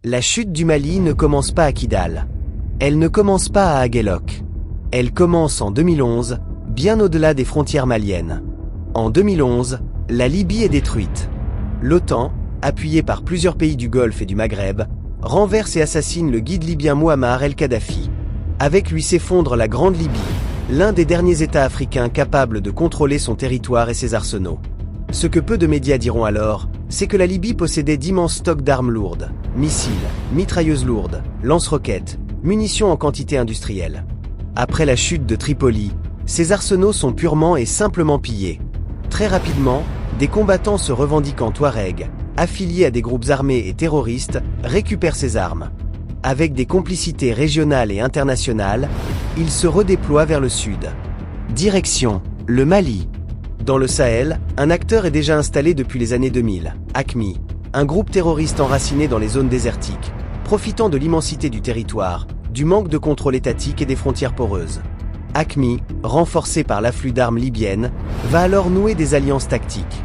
La chute du Mali ne commence pas à Kidal. Elle ne commence pas à Aguelhok. Elle commence en 2011, bien au-delà des frontières maliennes. En 2011, la Libye est détruite. L'OTAN, appuyée par plusieurs pays du Golfe et du Maghreb, renverse et assassine le guide libyen Mouammar el-Kadhafi. Avec lui s'effondre la Grande Libye, l'un des derniers États africains capables de contrôler son territoire et ses arsenaux. Ce que peu de médias diront alors, c'est que la Libye possédait d'immenses stocks d'armes lourdes, missiles, mitrailleuses lourdes, lance-roquettes, munitions en quantité industrielle. Après la chute de Tripoli, ces arsenaux sont purement et simplement pillés. Très rapidement, des combattants se revendiquant Touaregs, affiliés à des groupes armés et terroristes, récupèrent ces armes. Avec des complicités régionales et internationales, ils se redéploient vers le sud. Direction, le Mali. Dans le Sahel, un acteur est déjà installé depuis les années 2000, AQMI, un groupe terroriste enraciné dans les zones désertiques, profitant de l'immensité du territoire, du manque de contrôle étatique et des frontières poreuses. AQMI, renforcé par l'afflux d'armes libyennes, va alors nouer des alliances tactiques.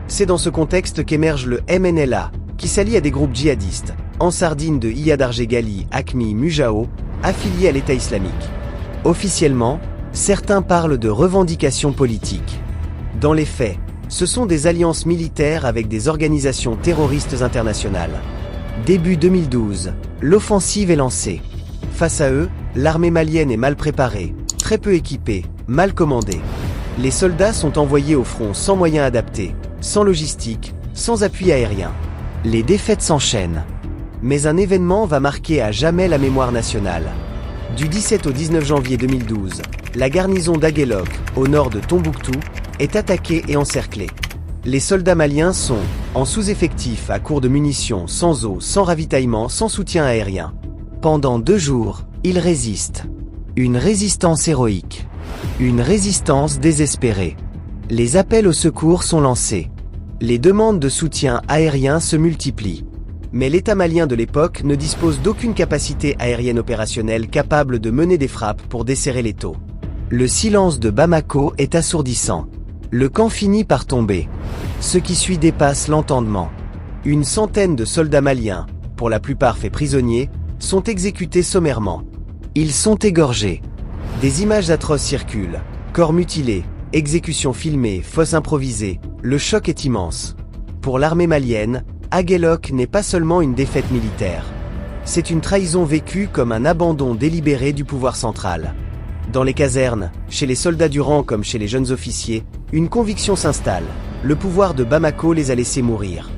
C'est dans ce contexte qu'émerge le MNLA, qui s'allie à des groupes djihadistes, Ansardine de Iyad Arjeghali, AQMI Mujao, affiliés à l'État islamique. Officiellement, certains parlent de revendications politiques. Dans les faits, ce sont des alliances militaires avec des organisations terroristes internationales. Début 2012, l'offensive est lancée. Face à eux, l'armée malienne est mal préparée, très peu équipée, mal commandée. Les soldats sont envoyés au front sans moyens adaptés, sans logistique, sans appui aérien. Les défaites s'enchaînent. Mais un événement va marquer à jamais la mémoire nationale. Du 17 au 19 janvier 2012, la garnison d'Aguelhok, au nord de Tombouctou, est attaquée et encerclée. Les soldats maliens sont, en sous-effectif à court de munitions, sans eau, sans ravitaillement, sans soutien aérien. Pendant 2 jours, ils résistent. Une résistance héroïque. Une résistance désespérée. Les appels au secours sont lancés. Les demandes de soutien aérien se multiplient. Mais l'État malien de l'époque ne dispose d'aucune capacité aérienne opérationnelle capable de mener des frappes pour desserrer l'étau. Le silence de Bamako est assourdissant. Le camp finit par tomber. Ce qui suit dépasse l'entendement. Une centaine de soldats maliens, pour la plupart faits prisonniers, sont exécutés sommairement. Ils sont égorgés. Des images atroces circulent. Corps mutilés, exécutions filmées, fosses improvisées. Le choc est immense. Pour l'armée malienne, Aguelhok n'est pas seulement une défaite militaire. C'est une trahison vécue comme un abandon délibéré du pouvoir central. Dans les casernes, chez les soldats du rang comme chez les jeunes officiers, une conviction s'installe. Le pouvoir de Bamako les a laissés mourir.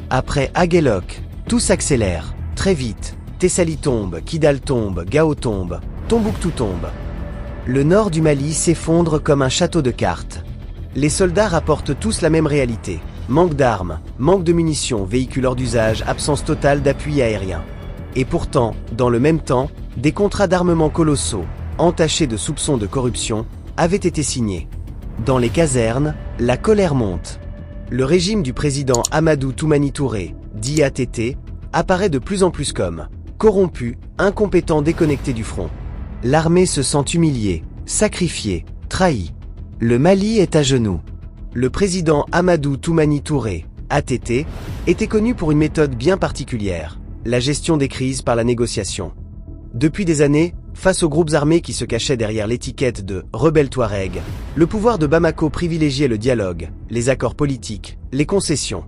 Après Aguelhok, tout s'accélère, très vite. Tessali tombe, Kidal tombe, Gao tombe, Tombouctou tombe. Le nord du Mali s'effondre comme un château de cartes. Les soldats rapportent tous la même réalité. Manque d'armes, manque de munitions, véhicules hors d'usage, absence totale d'appui aérien. Et pourtant, dans le même temps, des contrats d'armement colossaux, entachés de soupçons de corruption, avaient été signés. Dans les casernes, la colère monte. Le régime du président Amadou Toumani Touré, dit ATT, apparaît de plus en plus comme corrompu, incompétent, déconnecté du front. L'armée se sent humiliée, sacrifiée, trahie. Le Mali est à genoux. Le président Amadou Toumani Touré, ATT, était connu pour une méthode bien particulière, la gestion des crises par la négociation. Depuis des années, face aux groupes armés qui se cachaient derrière l'étiquette de « rebelles Touareg », le pouvoir de Bamako privilégiait le dialogue, les accords politiques, les concessions.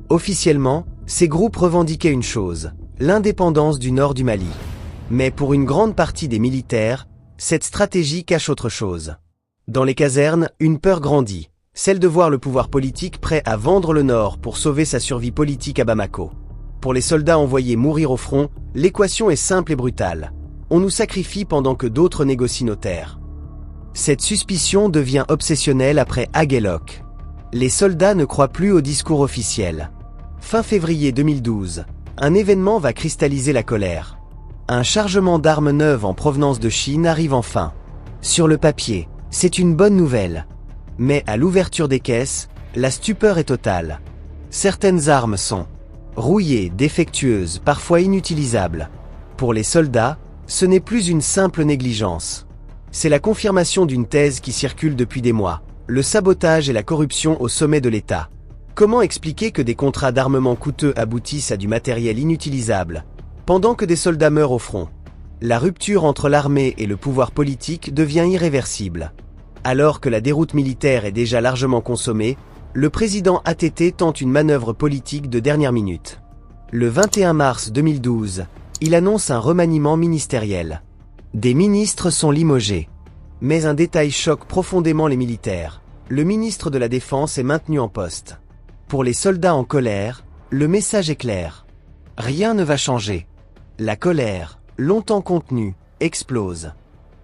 Officiellement, ces groupes revendiquaient une chose, l'indépendance du nord du Mali. Mais pour une grande partie des militaires, cette stratégie cache autre chose. Dans les casernes, une peur grandit, celle de voir le pouvoir politique prêt à vendre le nord pour sauver sa survie politique à Bamako. Pour les soldats envoyés mourir au front, l'équation est simple et brutale. On nous sacrifie pendant que d'autres négocient nos terres. Cette suspicion devient obsessionnelle après Aguelhok. Les soldats ne croient plus au discours officiel. Fin février 2012, un événement va cristalliser la colère. Un chargement d'armes neuves en provenance de Chine arrive enfin. Sur le papier, c'est une bonne nouvelle. Mais à l'ouverture des caisses, la stupeur est totale. Certaines armes sont rouillées, défectueuses, parfois inutilisables. Pour les soldats, ce n'est plus une simple négligence. C'est la confirmation d'une thèse qui circule depuis des mois, le sabotage et la corruption au sommet de l'État. Comment expliquer que des contrats d'armement coûteux aboutissent à du matériel inutilisable, Pendant que des soldats meurent au front, la rupture entre l'armée et le pouvoir politique devient irréversible. Alors que la déroute militaire est déjà largement consommée, le président ATT tente une manœuvre politique de dernière minute. Le 21 mars 2012, il annonce un remaniement ministériel. Des ministres sont limogés. Mais un détail choque profondément les militaires. Le ministre de la Défense est maintenu en poste. Pour les soldats en colère, le message est clair. Rien ne va changer. La colère, longtemps contenue, explose.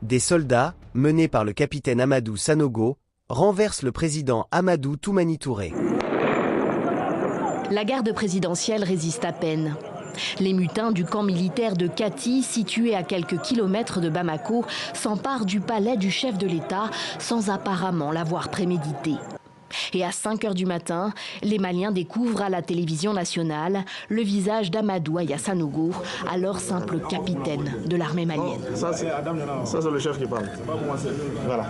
Des soldats, menés par le capitaine Amadou Sanogo, renversent le président Amadou Toumani Touré. La garde présidentielle résiste à peine. Les mutins du camp militaire de Kati, situé à quelques kilomètres de Bamako, s'emparent du palais du chef de l'État sans apparemment l'avoir prémédité. Et à 5 h du matin, les Maliens découvrent à la télévision nationale le visage d'Amadou Aya Sanogo, alors simple capitaine de l'armée malienne. Ça, c'est le chef qui parle. Voilà.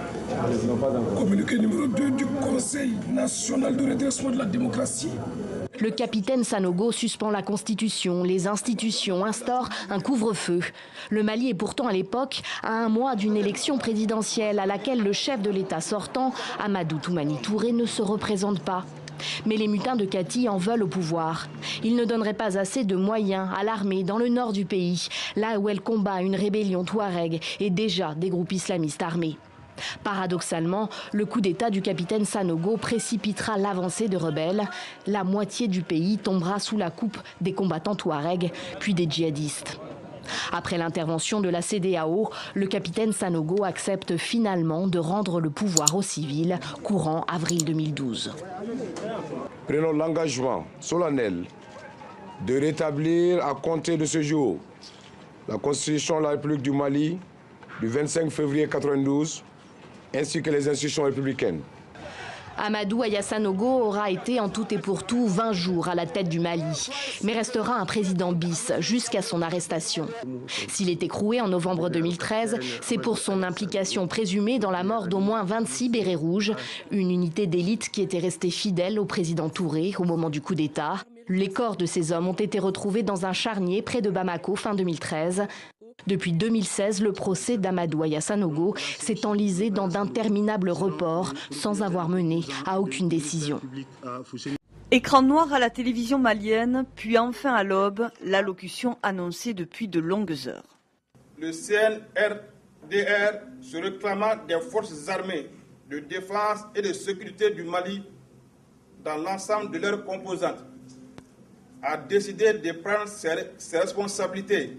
Communiqué numéro 2 du Conseil national de redressement de la démocratie. Le capitaine Sanogo suspend la Constitution, les institutions, instaure un couvre-feu. Le Mali est pourtant à l'époque à 1 mois d'une élection présidentielle à laquelle le chef de l'État sortant, Amadou Toumani Touré, ne se représente pas. Mais les mutins de Kati en veulent au pouvoir. Ils ne donneraient pas assez de moyens à l'armée dans le nord du pays, là où elle combat une rébellion touareg et déjà des groupes islamistes armés. Paradoxalement, le coup d'État du capitaine Sanogo précipitera l'avancée de rebelles. La moitié du pays tombera sous la coupe des combattants touaregs, puis des djihadistes. Après l'intervention de la CEDEAO, le capitaine Sanogo accepte finalement de rendre le pouvoir aux civils, courant avril 2012. Prenons l'engagement solennel de rétablir à compter de ce jour la Constitution de la République du Mali du 25 février 1992, ainsi que les institutions républicaines. Amadou Aya Sanogo aura été en tout et pour tout 20 jours à la tête du Mali, mais restera un président bis jusqu'à son arrestation. S'il est écroué en novembre 2013, c'est pour son implication présumée dans la mort d'au moins 26 bérets rouges, une unité d'élite qui était restée fidèle au président Touré au moment du coup d'État. Les corps de ces hommes ont été retrouvés dans un charnier près de Bamako fin 2013. Depuis 2016, le procès d'Amadou Aya Sanogo s'est enlisé dans d'interminables reports sans avoir mené à aucune décision. Écran noir à la télévision malienne, puis enfin à l'aube, l'allocution annoncée depuis de longues heures. Le CNRDR se réclamant des forces armées de défense et de sécurité du Mali dans l'ensemble de leurs composantes a décidé de prendre ses responsabilités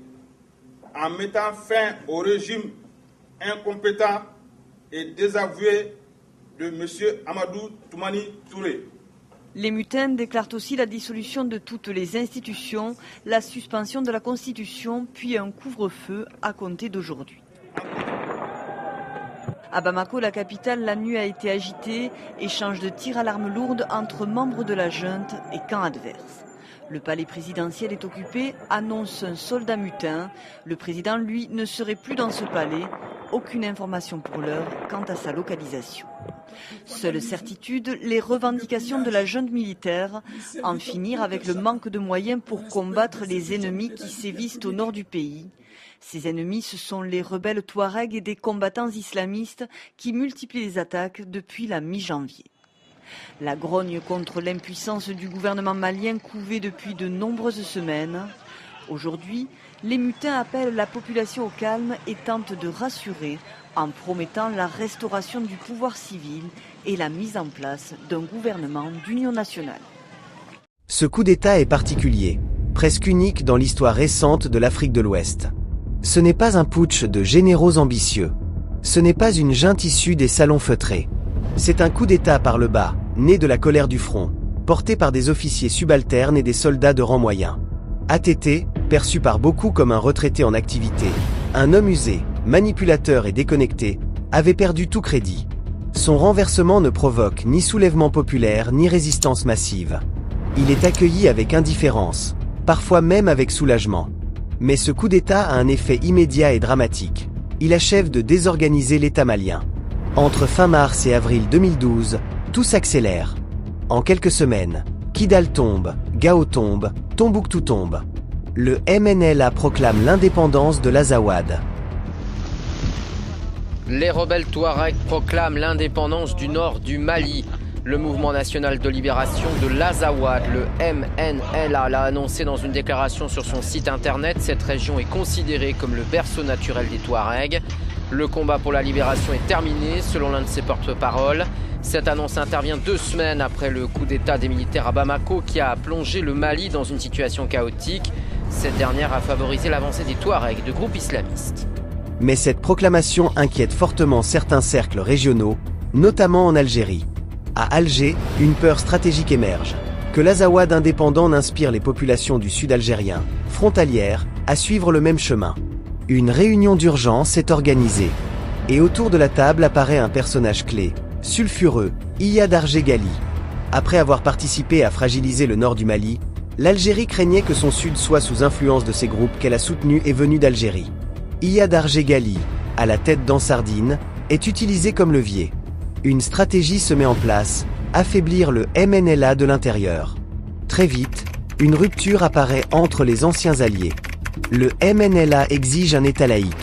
en mettant fin au régime incompétent et désavoué de M. Amadou Toumani Touré. Les mutins déclarent aussi la dissolution de toutes les institutions, la suspension de la Constitution, puis un couvre-feu à compter d'aujourd'hui. À Bamako, la capitale, la nuit a été agitée, échange de tirs à l'arme lourde entre membres de la junte et camps adverses. Le palais présidentiel est occupé, annonce un soldat mutin. Le président, lui, ne serait plus dans ce palais. Aucune information pour l'heure quant à sa localisation. Seule certitude, les revendications de la junte militaire, en finir avec le manque de moyens pour combattre les ennemis qui sévissent au nord du pays. Ces ennemis, ce sont les rebelles touaregs et des combattants islamistes qui multiplient les attaques depuis la mi-janvier. La grogne contre l'impuissance du gouvernement malien couvait depuis de nombreuses semaines. Aujourd'hui, les mutins appellent la population au calme et tentent de rassurer en promettant la restauration du pouvoir civil et la mise en place d'un gouvernement d'union nationale. Ce coup d'État est particulier, presque unique dans l'histoire récente de l'Afrique de l'Ouest. Ce n'est pas un putsch de généraux ambitieux. Ce n'est pas une junte issue des salons feutrés. C'est un coup d'État par le bas, né de la colère du front, porté par des officiers subalternes et des soldats de rang moyen. ATT, perçu par beaucoup comme un retraité en activité, un homme usé, manipulateur et déconnecté, avait perdu tout crédit. Son renversement ne provoque ni soulèvement populaire ni résistance massive. Il est accueilli avec indifférence, parfois même avec soulagement. Mais ce coup d'État a un effet immédiat et dramatique. Il achève de désorganiser l'État malien. Entre fin mars et avril 2012, tout s'accélère. En quelques semaines, Kidal tombe, Gao tombe, Tombouctou tombe. le MNLA proclame l'indépendance de l'Azawad. Les rebelles Touaregs proclament l'indépendance du nord du Mali. Le mouvement national de libération de l'Azawad, le MNLA, l'a annoncé dans une déclaration sur son site internet. Cette région est considérée comme le berceau naturel des Touaregs. Le combat pour la libération est terminé, selon l'un de ses porte-paroles. Cette annonce intervient 2 semaines après le coup d'État des militaires à Bamako qui a plongé le Mali dans une situation chaotique. Cette dernière a favorisé l'avancée des Touaregs de groupes islamistes. Mais cette proclamation inquiète fortement certains cercles régionaux, notamment en Algérie. À Alger, une peur stratégique émerge. Que l'Azawad indépendant n'inspire les populations du sud algérien, frontalières, à suivre le même chemin. Une réunion d'urgence est organisée. Et autour de la table apparaît un personnage clé, sulfureux, Iyad Arjeghali. Après avoir participé à fragiliser le nord du Mali, l'Algérie craignait que son sud soit sous influence de ces groupes qu'elle a soutenus et venus d'Algérie. Iyad Arjeghali, à la tête d'Ansardine, est utilisé comme levier. Une stratégie se met en place, affaiblir le MNLA de l'intérieur. Très vite, une rupture apparaît entre les anciens alliés. Le MNLA exige un État laïque.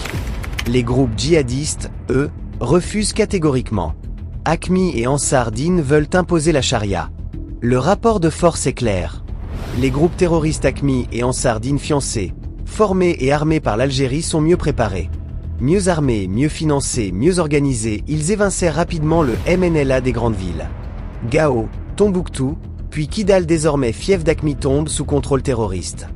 Les groupes djihadistes, eux, refusent catégoriquement. AQMI et Ansardine veulent imposer la charia. Le rapport de force est clair. Les groupes terroristes AQMI et Ansardine fiancés, formés et armés par l'Algérie sont mieux préparés. Mieux armés, mieux financés, mieux organisés, ils évincèrent rapidement le MNLA des grandes villes. Gao, Tombouctou, puis Kidal, désormais fief d'AQMI, tombe sous contrôle terroriste.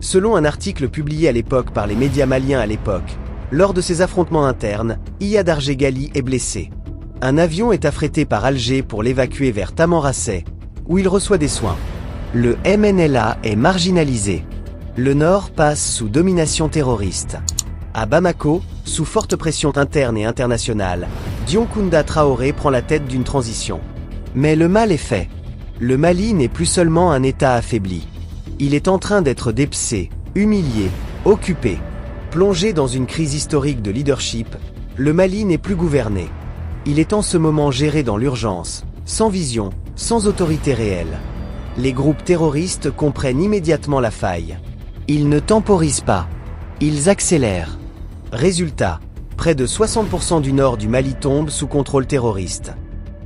Selon un article publié à l'époque par les médias maliens à l'époque, lors de ces affrontements internes, Iyad Arjeghali est blessé. Un avion est affrété par Alger pour l'évacuer vers Tamanrasset, où il reçoit des soins. Le MNLA est marginalisé. Le nord passe sous domination terroriste. À Bamako, sous forte pression interne et internationale, Dioncounda Traoré prend la tête d'une transition. Mais le mal est fait. Le Mali n'est plus seulement un État affaibli. Il est en train d'être dépecé, humilié, occupé. Plongé dans une crise historique de leadership, le Mali n'est plus gouverné. Il est en ce moment géré dans l'urgence, sans vision, sans autorité réelle. Les groupes terroristes comprennent immédiatement la faille. Ils ne temporisent pas. Ils accélèrent. Résultat, près de 60% du nord du Mali tombe sous contrôle terroriste.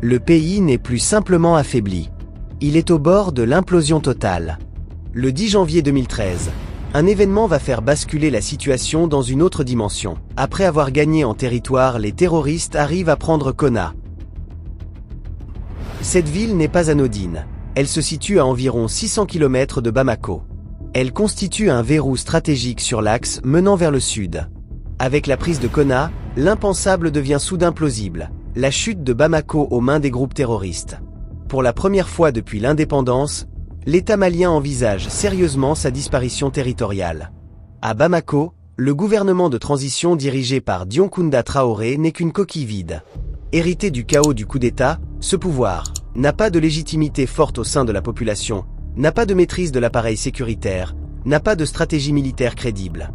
Le pays n'est plus simplement affaibli. Il est au bord de l'implosion totale. Le 10 janvier 2013, un événement va faire basculer la situation dans une autre dimension. Après avoir gagné en territoire, les terroristes arrivent à prendre Konna. Cette ville n'est pas anodine. Elle se situe à environ 600 km de Bamako. Elle constitue un verrou stratégique sur l'axe menant vers le sud. Avec la prise de Konna, l'impensable devient soudain plausible. La chute de Bamako aux mains des groupes terroristes. Pour la première fois depuis l'indépendance, l'État malien envisage sérieusement sa disparition territoriale. À Bamako, le gouvernement de transition dirigé par Dioncounda Traoré n'est qu'une coquille vide. Hérité du chaos du coup d'État, ce pouvoir n'a pas de légitimité forte au sein de la population, n'a pas de maîtrise de l'appareil sécuritaire, n'a pas de stratégie militaire crédible.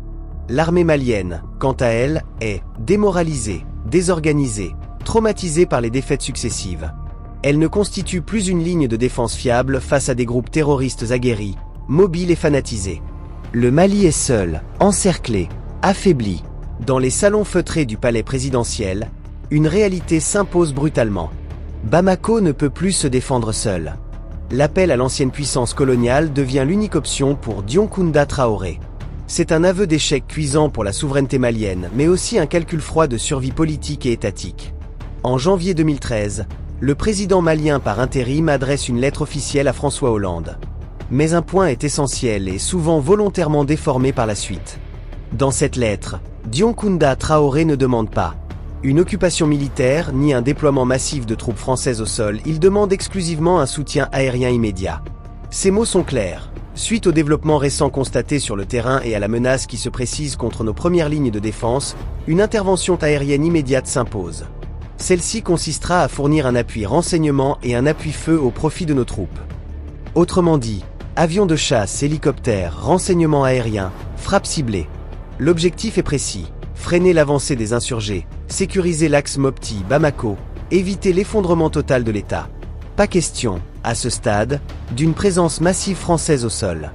L'armée malienne, quant à elle, est démoralisée, désorganisée, traumatisée par les défaites successives. Elle ne constitue plus une ligne de défense fiable face à des groupes terroristes aguerris, mobiles et fanatisés. Le Mali est seul, encerclé, affaibli. Dans les salons feutrés du palais présidentiel, une réalité s'impose brutalement. Bamako ne peut plus se défendre seul. L'appel à l'ancienne puissance coloniale devient l'unique option pour Dioncounda Traoré. C'est un aveu d'échec cuisant pour la souveraineté malienne, mais aussi un calcul froid de survie politique et étatique. En janvier 2013, le président malien par intérim adresse une lettre officielle à François Hollande. Mais un point est essentiel et souvent volontairement déformé par la suite. Dans cette lettre, Dioncounda Traoré ne demande pas une occupation militaire ni un déploiement massif de troupes françaises au sol, il demande exclusivement un soutien aérien immédiat. Ces mots sont clairs. Suite aux développements récents constatés sur le terrain et à la menace qui se précise contre nos premières lignes de défense, une intervention aérienne immédiate s'impose. Celle-ci consistera à fournir un appui renseignement et un appui feu au profit de nos troupes. Autrement dit, avions de chasse, hélicoptères, renseignements aériens, frappes ciblées. L'objectif est précis. Freiner l'avancée des insurgés, sécuriser l'axe Mopti-Bamako, éviter l'effondrement total de l'État. Pas question, à ce stade, d'une présence massive française au sol.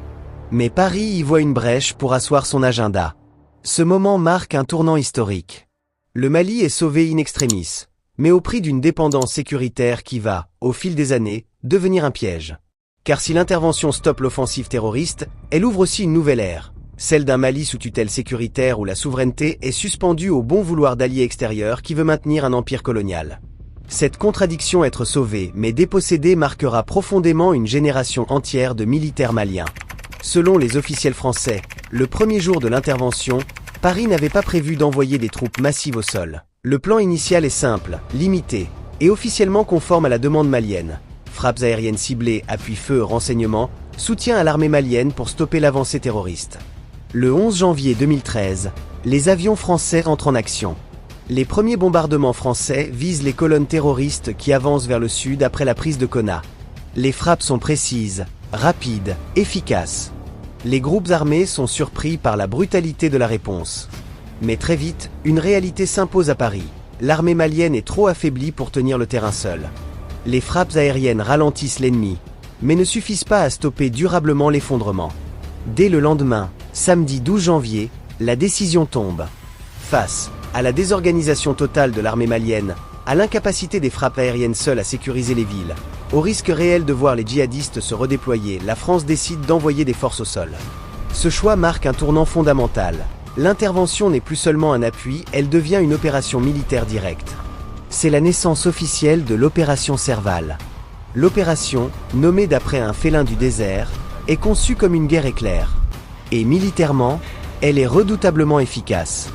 Mais Paris y voit une brèche pour asseoir son agenda. Ce moment marque un tournant historique. Le Mali est sauvé in extremis, mais au prix d'une dépendance sécuritaire qui va, au fil des années, devenir un piège. Car si l'intervention stoppe l'offensive terroriste, elle ouvre aussi une nouvelle ère, celle d'un Mali sous tutelle sécuritaire où la souveraineté est suspendue au bon vouloir d'alliés extérieurs qui veut maintenir un empire colonial. Cette contradiction être sauvé mais dépossédé marquera profondément une génération entière de militaires maliens. Selon les officiels français, le premier jour de l'intervention, Paris n'avait pas prévu d'envoyer des troupes massives au sol. Le plan initial est simple, limité, et officiellement conforme à la demande malienne. Frappes aériennes ciblées, appui-feu, renseignement, soutien à l'armée malienne pour stopper l'avancée terroriste. Le 11 janvier 2013, les avions français entrent en action. Les premiers bombardements français visent les colonnes terroristes qui avancent vers le sud après la prise de Konna. Les frappes sont précises, rapides, efficaces. Les groupes armés sont surpris par la brutalité de la réponse. Mais très vite, une réalité s'impose à Paris. L'armée malienne est trop affaiblie pour tenir le terrain seul. Les frappes aériennes ralentissent l'ennemi, mais ne suffisent pas à stopper durablement l'effondrement. Dès le lendemain, samedi 12 janvier, la décision tombe. Face à la désorganisation totale de l'armée malienne, à l'incapacité des frappes aériennes seules à sécuriser les villes, au risque réel de voir les djihadistes se redéployer, la France décide d'envoyer des forces au sol. Ce choix marque un tournant fondamental. L'intervention n'est plus seulement un appui, elle devient une opération militaire directe. C'est la naissance officielle de l'opération Serval. L'opération, nommée d'après un félin du désert, est conçue comme une guerre éclair. Et militairement, elle est redoutablement efficace.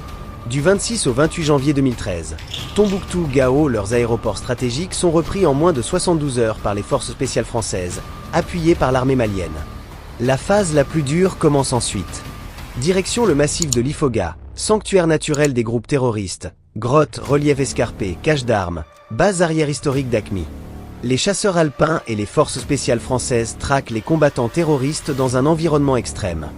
Du 26 au 28 janvier 2013, Tombouctou, Gao, leurs aéroports stratégiques sont repris en moins de 72 heures par les forces spéciales françaises, appuyées par l'armée malienne. La phase la plus dure commence ensuite. Direction le massif de l'Ifoga, sanctuaire naturel des groupes terroristes, grottes, reliefs escarpés, caches d'armes, base arrière historique d'Aqmi. Les chasseurs alpins et les forces spéciales françaises traquent les combattants terroristes dans un environnement extrême.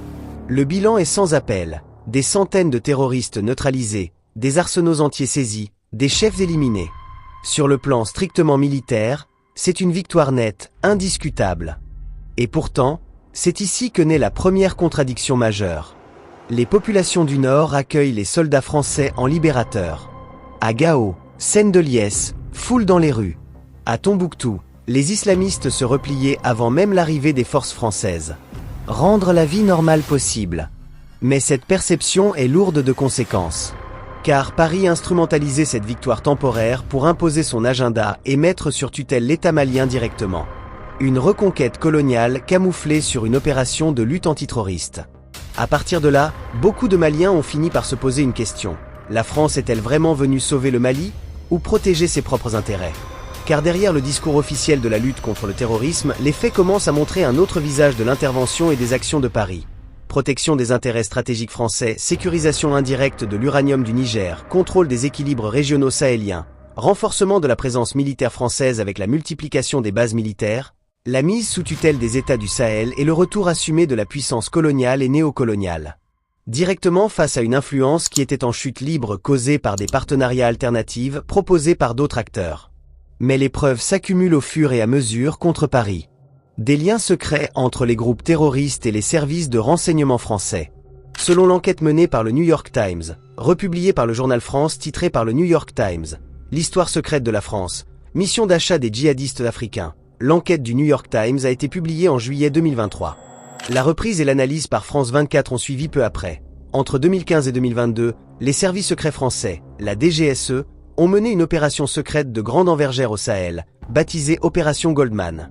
Le bilan est sans appel. Des centaines de terroristes neutralisés, des arsenaux entiers saisis, des chefs éliminés. Sur le plan strictement militaire, c'est une victoire nette, indiscutable. Et pourtant, c'est ici que naît la première contradiction majeure. Les populations du Nord accueillent les soldats français en libérateurs. À Gao, scène de liesse, foule dans les rues. À Tombouctou, les islamistes se repliaient avant même l'arrivée des forces françaises. Rendre la vie normale possible. Mais cette perception est lourde de conséquences. Car Paris instrumentalisait cette victoire temporaire pour imposer son agenda et mettre sur tutelle l'État malien directement. Une reconquête coloniale camouflée sur une opération de lutte antiterroriste. À partir de là, beaucoup de Maliens ont fini par se poser une question. La France est-elle vraiment venue sauver le Mali ou protéger ses propres intérêts? Car derrière le discours officiel de la lutte contre le terrorisme, les faits commencent à montrer un autre visage de l'intervention et des actions de Paris. Protection des intérêts stratégiques français, sécurisation indirecte de l'uranium du Niger, contrôle des équilibres régionaux sahéliens, renforcement de la présence militaire française avec la multiplication des bases militaires, la mise sous tutelle des États du Sahel et le retour assumé de la puissance coloniale et néocoloniale. Directement face à une influence qui était en chute libre causée par des partenariats alternatifs proposés par d'autres acteurs. Mais les preuves s'accumulent au fur et à mesure contre Paris. Des liens secrets entre les groupes terroristes et les services de renseignement français. Selon l'enquête menée par le New York Times, republiée par le journal France titré par le New York Times, l'histoire secrète de la France, mission d'achat des djihadistes africains, l'enquête du New York Times a été publiée en juillet 2023. La reprise et l'analyse par France 24 ont suivi peu après. Entre 2015 et 2022, les services secrets français, la DGSE, ont mené une opération secrète de grande envergure au Sahel, baptisée Opération Goldman.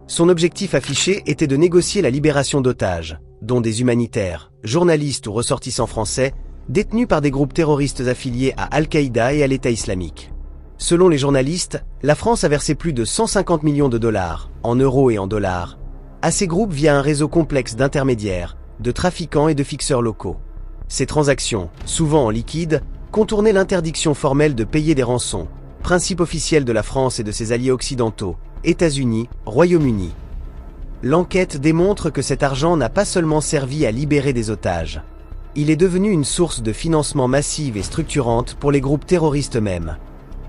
Son objectif affiché était de négocier la libération d'otages, dont des humanitaires, journalistes ou ressortissants français, détenus par des groupes terroristes affiliés à Al-Qaïda et à l'État islamique. Selon les journalistes, la France a versé plus de 150 millions de dollars, en euros et en dollars, à ces groupes via un réseau complexe d'intermédiaires, de trafiquants et de fixeurs locaux. Ces transactions, souvent en liquide, contournaient l'interdiction formelle de payer des rançons, principe officiel de la France et de ses alliés occidentaux, États-Unis, Royaume-Uni. L'enquête démontre que cet argent n'a pas seulement servi à libérer des otages. Il est devenu une source de financement massive et structurante pour les groupes terroristes eux-mêmes.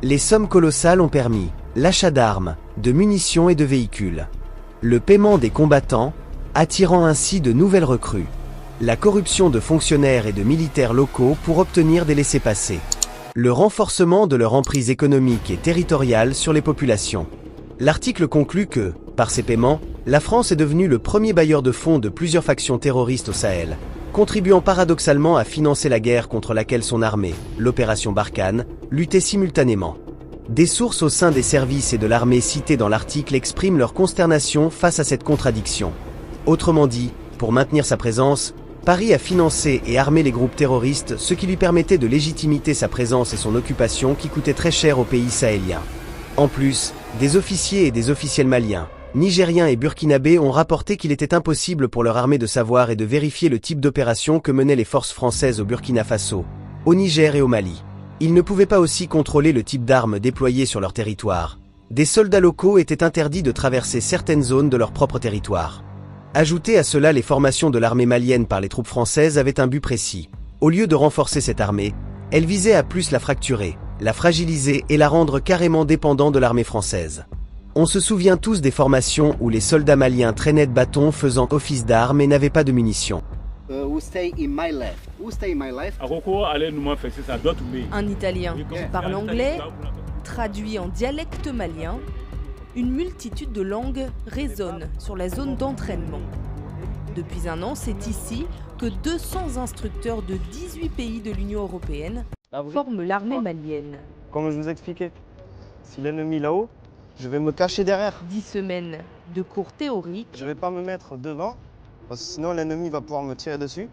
Les sommes colossales ont permis l'achat d'armes, de munitions et de véhicules, le paiement des combattants, attirant ainsi de nouvelles recrues. La corruption de fonctionnaires et de militaires locaux pour obtenir des laissez-passer. Le renforcement de leur emprise économique et territoriale sur les populations. L'article conclut que, par ces paiements, la France est devenue le premier bailleur de fonds de plusieurs factions terroristes au Sahel, contribuant paradoxalement à financer la guerre contre laquelle son armée, l'opération Barkhane, luttait simultanément. Des sources au sein des services et de l'armée citées dans l'article expriment leur consternation face à cette contradiction. Autrement dit, pour maintenir sa présence, Paris a financé et armé les groupes terroristes, ce qui lui permettait de légitimiter sa présence et son occupation qui coûtait très cher au pays sahélien. En plus, des officiers et des officiels maliens, nigériens et burkinabés ont rapporté qu'il était impossible pour leur armée de savoir et de vérifier le type d'opération que menaient les forces françaises au Burkina Faso, au Niger et au Mali. Ils ne pouvaient pas aussi contrôler le type d'armes déployées sur leur territoire. Des soldats locaux étaient interdits de traverser certaines zones de leur propre territoire. Ajoutez à cela les formations de l'armée malienne par les troupes françaises avaient un but précis. Au lieu de renforcer cette armée, elle visait à plus la fracturer, la fragiliser et la rendre carrément dépendante de l'armée française. On se souvient tous des formations où les soldats maliens traînaient de bâtons faisant office d'armes et n'avaient pas de munitions. Un Italien qui parle anglais, traduit en dialecte malien. Une multitude de langues résonne sur la zone d'entraînement. Depuis un an, c'est ici que 200 instructeurs de 18 pays de l'Union européenne forment l'armée malienne. Comme je vous expliquais, si l'ennemi est là-haut, je vais me cacher derrière. 10 semaines de cours théoriques. Je ne vais pas me mettre devant, parce que sinon l'ennemi va pouvoir me tirer dessus.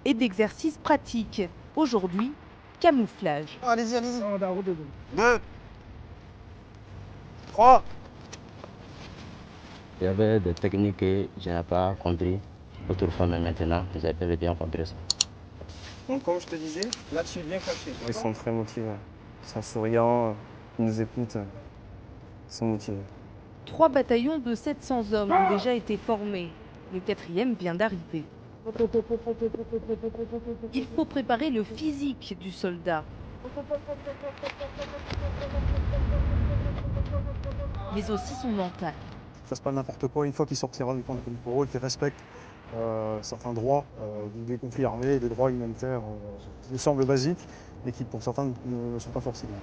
Et d'exercices pratiques. Aujourd'hui, camouflage. Allez-y, allez-y. 2, 3. Il y avait des techniques que je n'ai pas compris autrefois, mais maintenant, j'avais bien compris ça. Donc, comme je te disais, là, tu es bien caché. Ils sont très motivés. Ils sont souriants, ils nous écoutent. Ils sont motivés. 3 bataillons de 700 hommes ont déjà été formés. Le 4e vient d'arriver. Il faut préparer le physique du soldat. Mais aussi son mental. Ça se passe n'importe quoi une fois qu'ils sortiront du camp de pour eux, qu'ils respectent certains droits des conflits armés, des droits humanitaires qui semblent basiques et qui pour certains ne le sont pas forcément.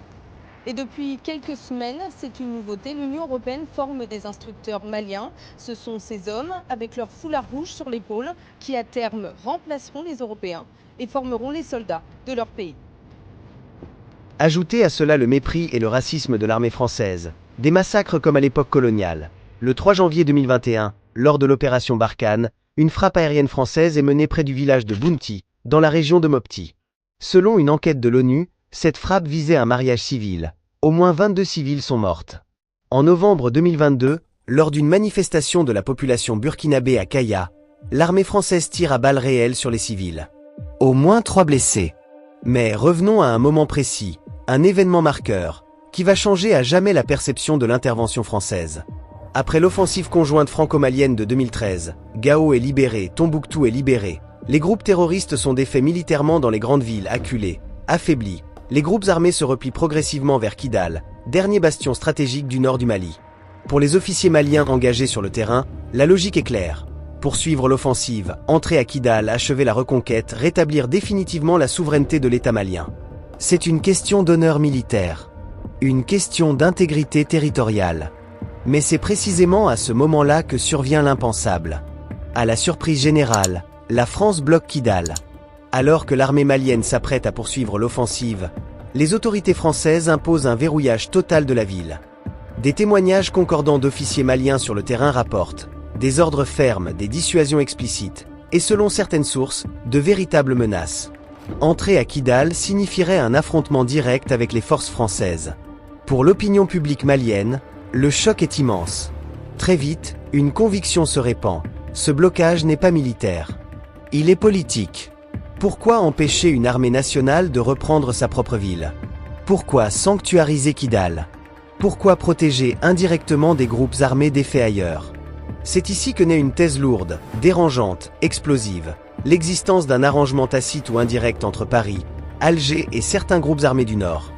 Et depuis quelques semaines, c'est une nouveauté, l'Union européenne forme des instructeurs maliens. Ce sont ces hommes, avec leur foulard rouge sur l'épaule, qui à terme remplaceront les Européens et formeront les soldats de leur pays. Ajoutez à cela le mépris et le racisme de l'armée française, des massacres comme à l'époque coloniale. Le 3 janvier 2021, lors de l'opération Barkhane, une frappe aérienne française est menée près du village de Bounti, dans la région de Mopti. Selon une enquête de l'ONU, cette frappe visait un mariage civil. Au moins 22 civils sont mortes. En novembre 2022, lors d'une manifestation de la population burkinabé à Kaya, l'armée française tire à balles réelles sur les civils. Au moins 3 blessés. Mais revenons à un moment précis, un événement marqueur, qui va changer à jamais la perception de l'intervention française. Après l'offensive conjointe franco-malienne de 2013, Gao est libéré, Tombouctou est libéré. Les groupes terroristes sont défaits militairement dans les grandes villes, acculés, affaiblis. Les groupes armés se replient progressivement vers Kidal, dernier bastion stratégique du nord du Mali. Pour les officiers maliens engagés sur le terrain, la logique est claire. Poursuivre l'offensive, entrer à Kidal, achever la reconquête, rétablir définitivement la souveraineté de l'État malien. C'est une question d'honneur militaire. Une question d'intégrité territoriale. Mais c'est précisément à ce moment-là que survient l'impensable. À la surprise générale, la France bloque Kidal. Alors que l'armée malienne s'apprête à poursuivre l'offensive, les autorités françaises imposent un verrouillage total de la ville. Des témoignages concordants d'officiers maliens sur le terrain rapportent des ordres fermes, des dissuasions explicites, et selon certaines sources, de véritables menaces. Entrer à Kidal signifierait un affrontement direct avec les forces françaises. Pour l'opinion publique malienne, le choc est immense. Très vite, une conviction se répand. Ce blocage n'est pas militaire. Il est politique. Pourquoi empêcher une armée nationale de reprendre sa propre ville? Pourquoi sanctuariser Kidal? Pourquoi protéger indirectement des groupes armés défaits ailleurs? C'est ici que naît une thèse lourde, dérangeante, explosive. L'existence d'un arrangement tacite ou indirect entre Paris, Alger et certains groupes armés du Nord.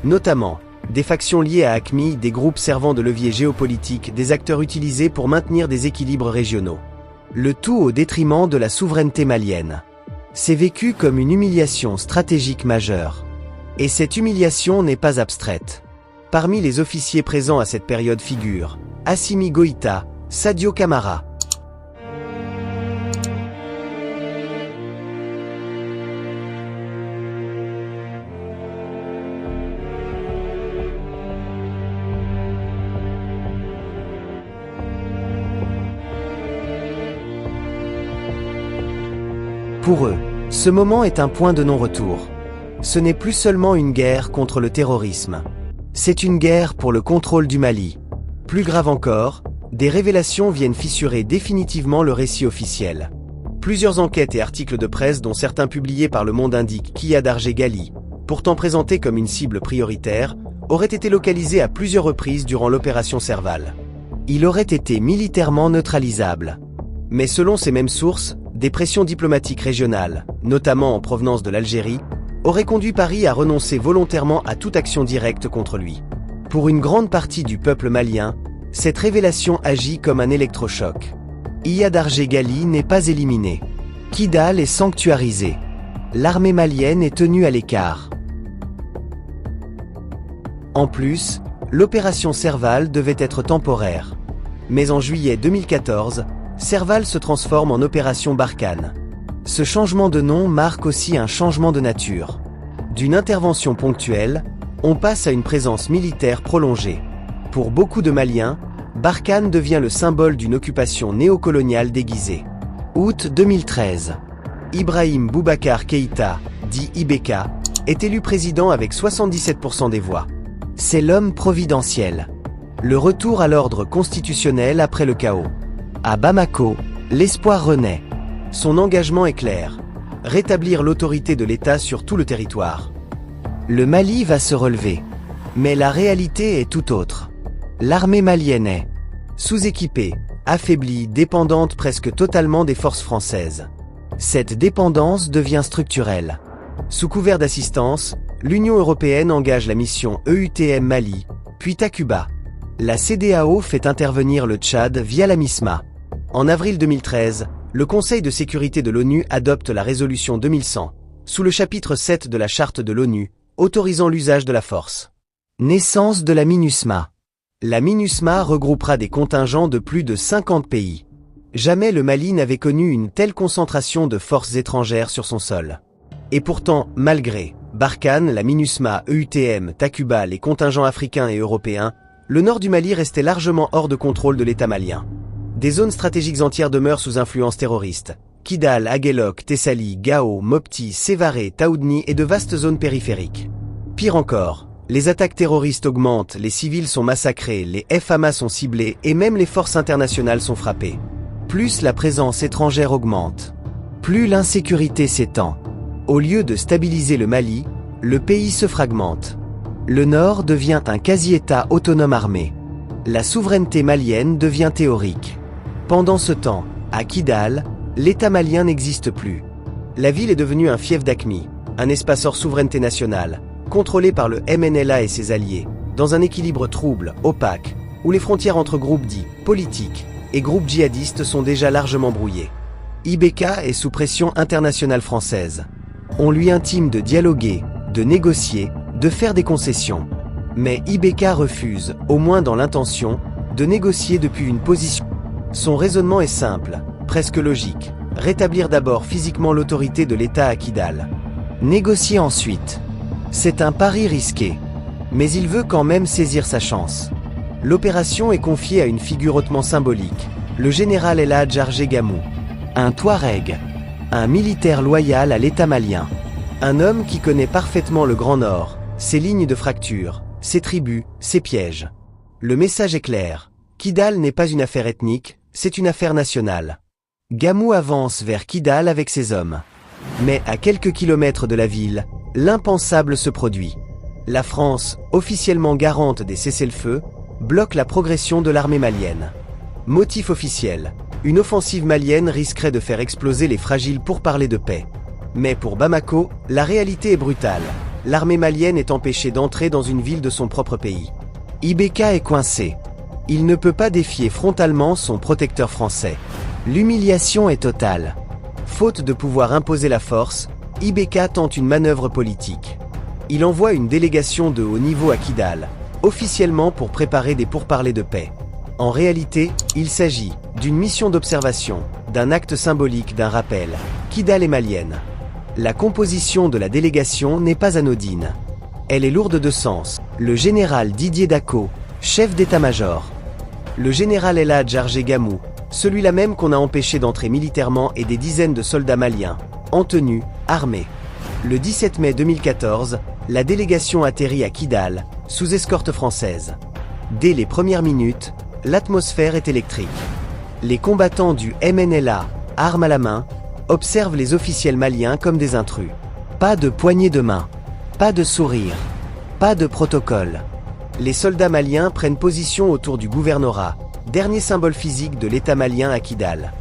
Notamment, des factions liées à AQMI, des groupes servant de levier géopolitique, des acteurs utilisés pour maintenir des équilibres régionaux. Le tout au détriment de la souveraineté malienne. C'est vécu comme une humiliation stratégique majeure. Et cette humiliation n'est pas abstraite. Parmi les officiers présents à cette période figurent Assimi Goïta, Sadio Camara. Pour eux, ce moment est un point de non-retour. Ce n'est plus seulement une guerre contre le terrorisme. C'est une guerre pour le contrôle du Mali. Plus grave encore, des révélations viennent fissurer définitivement le récit officiel. Plusieurs enquêtes et articles de presse dont certains publiés par Le Monde indiquent qu'Iyad Gali, pourtant présenté comme une cible prioritaire, aurait été localisé à plusieurs reprises durant l'opération Serval. Il aurait été militairement neutralisable. Mais selon ces mêmes sources, des pressions diplomatiques régionales, notamment en provenance de l'Algérie, auraient conduit Paris à renoncer volontairement à toute action directe contre lui. Pour une grande partie du peuple malien, cette révélation agit comme un électrochoc. Iyad Gali n'est pas éliminé. Kidal est sanctuarisé. L'armée malienne est tenue à l'écart. En plus, l'opération Serval devait être temporaire. Mais en juillet 2014, Serval se transforme en opération Barkhane. Ce changement de nom marque aussi un changement de nature. D'une intervention ponctuelle, on passe à une présence militaire prolongée. Pour beaucoup de Maliens, Barkhane devient le symbole d'une occupation néocoloniale déguisée. Août 2013. Ibrahim Boubacar Keïta, dit IBK, est élu président avec 77% des voix. C'est l'homme providentiel. Le retour à l'ordre constitutionnel après le chaos. À Bamako, l'espoir renaît. Son engagement est clair. Rétablir l'autorité de l'État sur tout le territoire. Le Mali va se relever. Mais la réalité est tout autre. L'armée malienne est sous-équipée, affaiblie, dépendante presque totalement des forces françaises. Cette dépendance devient structurelle. Sous couvert d'assistance, l'Union européenne engage la mission EUTM Mali, puis Takuba. La CEDEAO fait intervenir le Tchad via la MISMA. En avril 2013, le Conseil de sécurité de l'ONU adopte la résolution 2100, sous le chapitre 7 de la Charte de l'ONU, autorisant l'usage de la force. Naissance de la MINUSMA. La MINUSMA regroupera des contingents de plus de 50 pays. Jamais le Mali n'avait connu une telle concentration de forces étrangères sur son sol. Et pourtant, malgré Barkhane, la MINUSMA, EUTM, Takuba, les contingents africains et européens, le nord du Mali restait largement hors de contrôle de l'État malien. Des zones stratégiques entières demeurent sous influence terroriste. Kidal, Aguelok, Tessali, Gao, Mopti, Sévaré, Taoudni et de vastes zones périphériques. Pire encore, les attaques terroristes augmentent, les civils sont massacrés, les FAMA sont ciblés et même les forces internationales sont frappées. Plus la présence étrangère augmente, plus l'insécurité s'étend. Au lieu de stabiliser le Mali, le pays se fragmente. Le Nord devient un quasi-État autonome armé. La souveraineté malienne devient théorique. Pendant ce temps, à Kidal, l'État malien n'existe plus. La ville est devenue un fief d'AQMI, un espace hors souveraineté nationale, contrôlé par le MNLA et ses alliés, dans un équilibre trouble, opaque, où les frontières entre groupes dits politiques et groupes djihadistes sont déjà largement brouillées. IBK est sous pression internationale française. On lui intime de dialoguer, de négocier, de faire des concessions. Mais IBK refuse, au moins dans l'intention, de négocier depuis une position. Son raisonnement est simple, presque logique. Rétablir d'abord physiquement l'autorité de l'État à Kidal. Négocier ensuite. C'est un pari risqué. Mais il veut quand même saisir sa chance. L'opération est confiée à une figure hautement symbolique, le général El Hadj Arjé Gamou. Un Touareg. Un militaire loyal à l'État malien. Un homme qui connaît parfaitement le Grand Nord, ses lignes de fracture, ses tribus, ses pièges. Le message est clair. Kidal n'est pas une affaire ethnique, c'est une affaire nationale. Gamou avance vers Kidal avec ses hommes. Mais à quelques kilomètres de la ville, l'impensable se produit. La France, officiellement garante des cessez-le-feu, bloque la progression de l'armée malienne. Motif officiel, une offensive malienne risquerait de faire exploser les fragiles pourparlers de paix. Mais pour Bamako, la réalité est brutale. L'armée malienne est empêchée d'entrer dans une ville de son propre pays. IBK est coincé. Il ne peut pas défier frontalement son protecteur français. L'humiliation est totale. Faute de pouvoir imposer la force, Ibeka tente une manœuvre politique. Il envoie une délégation de haut niveau à Kidal, officiellement pour préparer des pourparlers de paix. En réalité, il s'agit d'une mission d'observation, d'un acte symbolique, d'un rappel. Kidal est malienne. La composition de la délégation n'est pas anodine. Elle est lourde de sens. Le général Didier Dacko, chef d'état-major. Le général El Hadj Arjé Gamou, celui-là même qu'on a empêché d'entrer militairement, et des dizaines de soldats maliens, en tenue, armés. Le 17 mai 2014, la délégation atterrit à Kidal, sous escorte française. Dès les premières minutes, l'atmosphère est électrique. Les combattants du MNLA, armes à la main, observent les officiels maliens comme des intrus. Pas de poignée de main, pas de sourire, pas de protocole. Les soldats maliens prennent position autour du gouvernorat, dernier symbole physique de l'État malien à Kidal.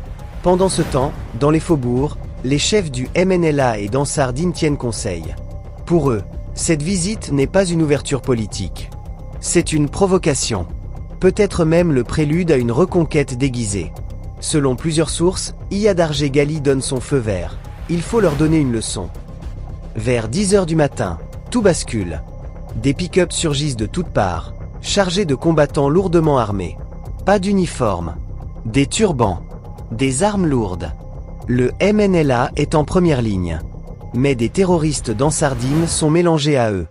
Pendant ce temps, dans les faubourgs, les chefs du MNLA et d'Ansar Dine tiennent conseil. Pour eux, cette visite n'est pas une ouverture politique. C'est une provocation. Peut-être même le prélude à une reconquête déguisée. Selon plusieurs sources, Iyad Arjé Gali donne son feu vert. Il faut leur donner une leçon. Vers 10 h du matin, tout bascule. Des pick-up surgissent de toutes parts, chargés de combattants lourdement armés. Pas d'uniforme, des turbans, des armes lourdes. Le MNLA est en première ligne. Mais des terroristes d'Ansar Dine sont mélangés à eux.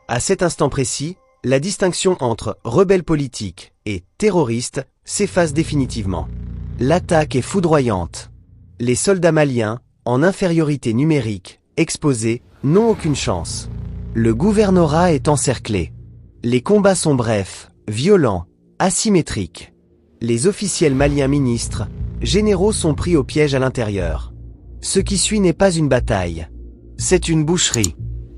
À cet instant précis, la distinction entre rebelles politiques et terroristes s'efface définitivement. L'attaque est foudroyante. Les soldats maliens, en infériorité numérique, exposés, n'ont aucune chance. Le gouvernorat est encerclé. Les combats sont brefs, violents, asymétriques. Les officiels maliens ministres, généraux sont pris au piège à l'intérieur. Ce qui suit n'est pas une bataille. C'est une boucherie.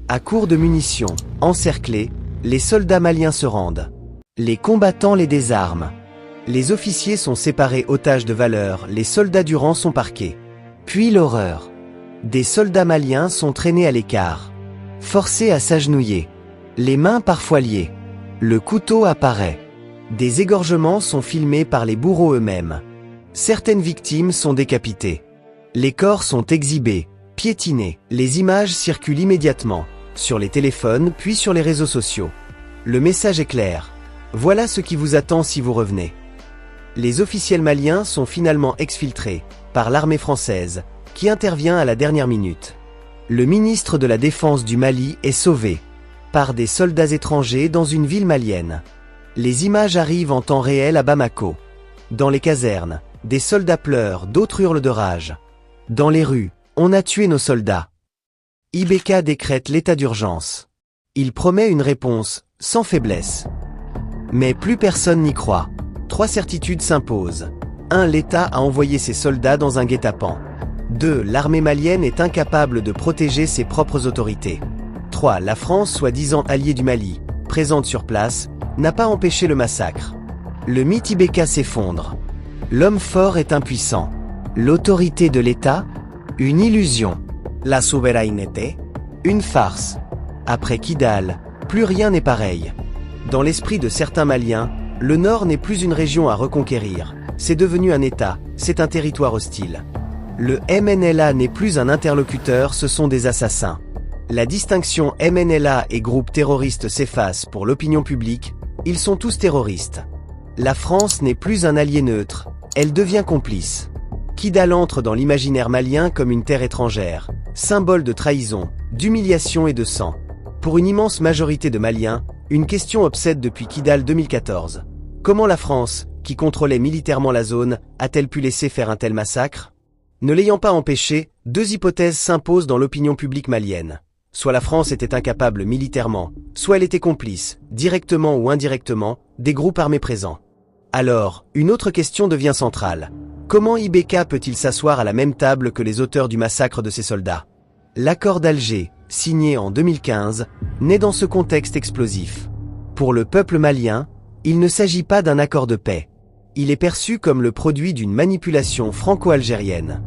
À court de munitions, encerclés, les soldats maliens se rendent. Les combattants les désarment. Les officiers sont séparés otages de valeur, les soldats du rang sont parqués. Puis l'horreur. Des soldats maliens sont traînés à l'écart. Forcés à s'agenouiller. Les mains parfois liées. Le couteau apparaît. Des égorgements sont filmés par les bourreaux eux-mêmes. Certaines victimes sont décapitées. Les corps sont exhibés, piétinés. Les images circulent immédiatement, sur les téléphones puis sur les réseaux sociaux. Le message est clair. Voilà ce qui vous attend si vous revenez. Les officiels maliens sont finalement exfiltrés par l'armée française, qui intervient à la dernière minute. Le ministre de la Défense du Mali est sauvé par des soldats étrangers dans une ville malienne. Les images arrivent en temps réel à Bamako. Dans les casernes, des soldats pleurent, d'autres hurlent de rage. Dans les rues, on a tué nos soldats. Ibeka décrète l'état d'urgence. Il promet une réponse, sans faiblesse. Mais plus personne n'y croit. 3 certitudes s'imposent. 1. L'État a envoyé ses soldats dans un guet-apens. 2. L'armée malienne est incapable de protéger ses propres autorités. 3. La France, soi-disant alliée du Mali, présente sur place, n'a pas empêché le massacre. Le mythe Ibeka s'effondre. L'homme fort est impuissant. L'autorité de l'État, une illusion. La souveraineté, une farce. Après Kidal, plus rien n'est pareil. Dans l'esprit de certains Maliens, le Nord n'est plus une région à reconquérir. C'est devenu un État, c'est un territoire hostile. Le MNLA n'est plus un interlocuteur, ce sont des assassins. La distinction MNLA et groupe terroriste s'efface pour l'opinion publique, ils sont tous terroristes. La France n'est plus un allié neutre, elle devient complice. Kidal entre dans l'imaginaire malien comme une terre étrangère, symbole de trahison, d'humiliation et de sang. Pour une immense majorité de Maliens, une question obsède depuis Kidal 2014. Comment la France, qui contrôlait militairement la zone, a-t-elle pu laisser faire un tel massacre? Ne l'ayant pas empêché, 2 hypothèses s'imposent dans l'opinion publique malienne. Soit la France était incapable militairement, soit elle était complice, directement ou indirectement, des groupes armés présents. Alors, une autre question devient centrale. Comment Ibeka peut-il s'asseoir à la même table que les auteurs du massacre de ses soldats? L'accord d'Alger, signé en 2015, naît dans ce contexte explosif. Pour le peuple malien, il ne s'agit pas d'un accord de paix. Il est perçu comme le produit d'une manipulation franco-algérienne.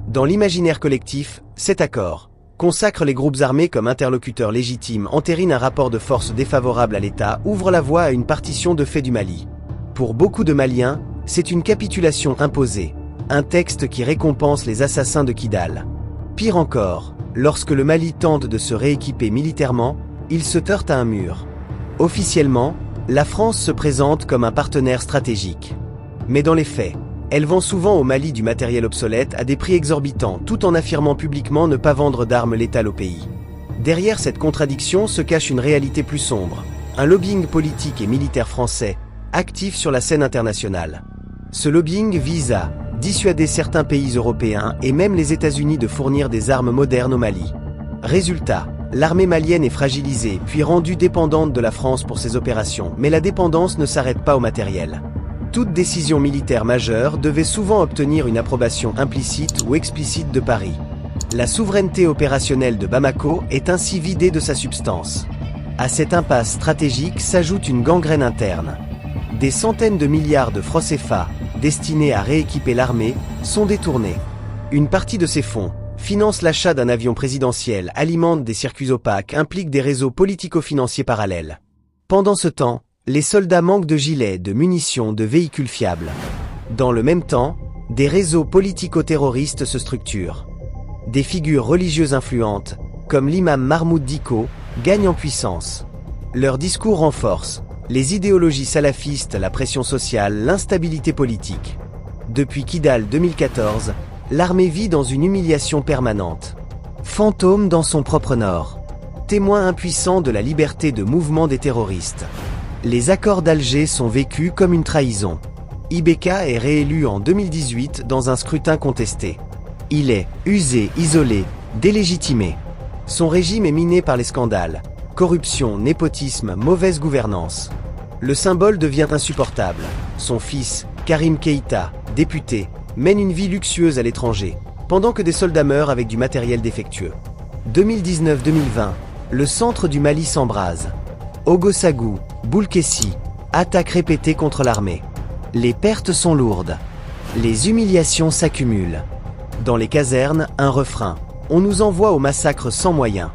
Dans l'imaginaire collectif, cet accord consacre les groupes armés comme interlocuteurs légitimes, entérine un rapport de force défavorable à l'État, ouvre la voie à une partition de fait du Mali. Pour beaucoup de Maliens, c'est une capitulation imposée, un texte qui récompense les assassins de Kidal. Pire encore, lorsque le Mali tente de se rééquiper militairement, il se heurte à un mur. Officiellement, la France se présente comme un partenaire stratégique. Mais dans les faits, elle vend souvent au Mali du matériel obsolète à des prix exorbitants tout en affirmant publiquement ne pas vendre d'armes létales au pays. Derrière cette contradiction se cache une réalité plus sombre, un lobbying politique et militaire français, actif sur la scène internationale. Ce lobbying vise à dissuader certains pays européens et même les États-Unis de fournir des armes modernes au Mali. Résultat, l'armée malienne est fragilisée puis rendue dépendante de la France pour ses opérations, mais la dépendance ne s'arrête pas au matériel. Toute décision militaire majeure devait souvent obtenir une approbation implicite ou explicite de Paris. La souveraineté opérationnelle de Bamako est ainsi vidée de sa substance. À cette impasse stratégique s'ajoute une gangrène interne. Des centaines de milliards de francs CFA, destinés à rééquiper l'armée, sont détournés. Une partie de ces fonds finance l'achat d'un avion présidentiel, alimente des circuits opaques, implique des réseaux politico-financiers parallèles. Pendant ce temps, les soldats manquent de gilets, de munitions, de véhicules fiables. Dans le même temps, des réseaux politico-terroristes se structurent. Des figures religieuses influentes, comme l'imam Mahmoud Dicko, gagnent en puissance. Leurs discours renforcent les idéologies salafistes, la pression sociale, l'instabilité politique. Depuis Kidal 2014, l'armée vit dans une humiliation permanente. Fantôme dans son propre nord. Témoin impuissant de la liberté de mouvement des terroristes. Les accords d'Alger sont vécus comme une trahison. IBK est réélu en 2018 dans un scrutin contesté. Il est usé, isolé, délégitimé. Son régime est miné par les scandales. Corruption, népotisme, mauvaise gouvernance. Le symbole devient insupportable. Son fils, Karim Keïta, député, mène une vie luxueuse à l'étranger, pendant que des soldats meurent avec du matériel défectueux. 2019-2020, le centre du Mali s'embrase. Ogosagou, Boulkessi, attaques répétées contre l'armée. Les pertes sont lourdes. Les humiliations s'accumulent. Dans les casernes, un refrain. On nous envoie au massacre sans moyens.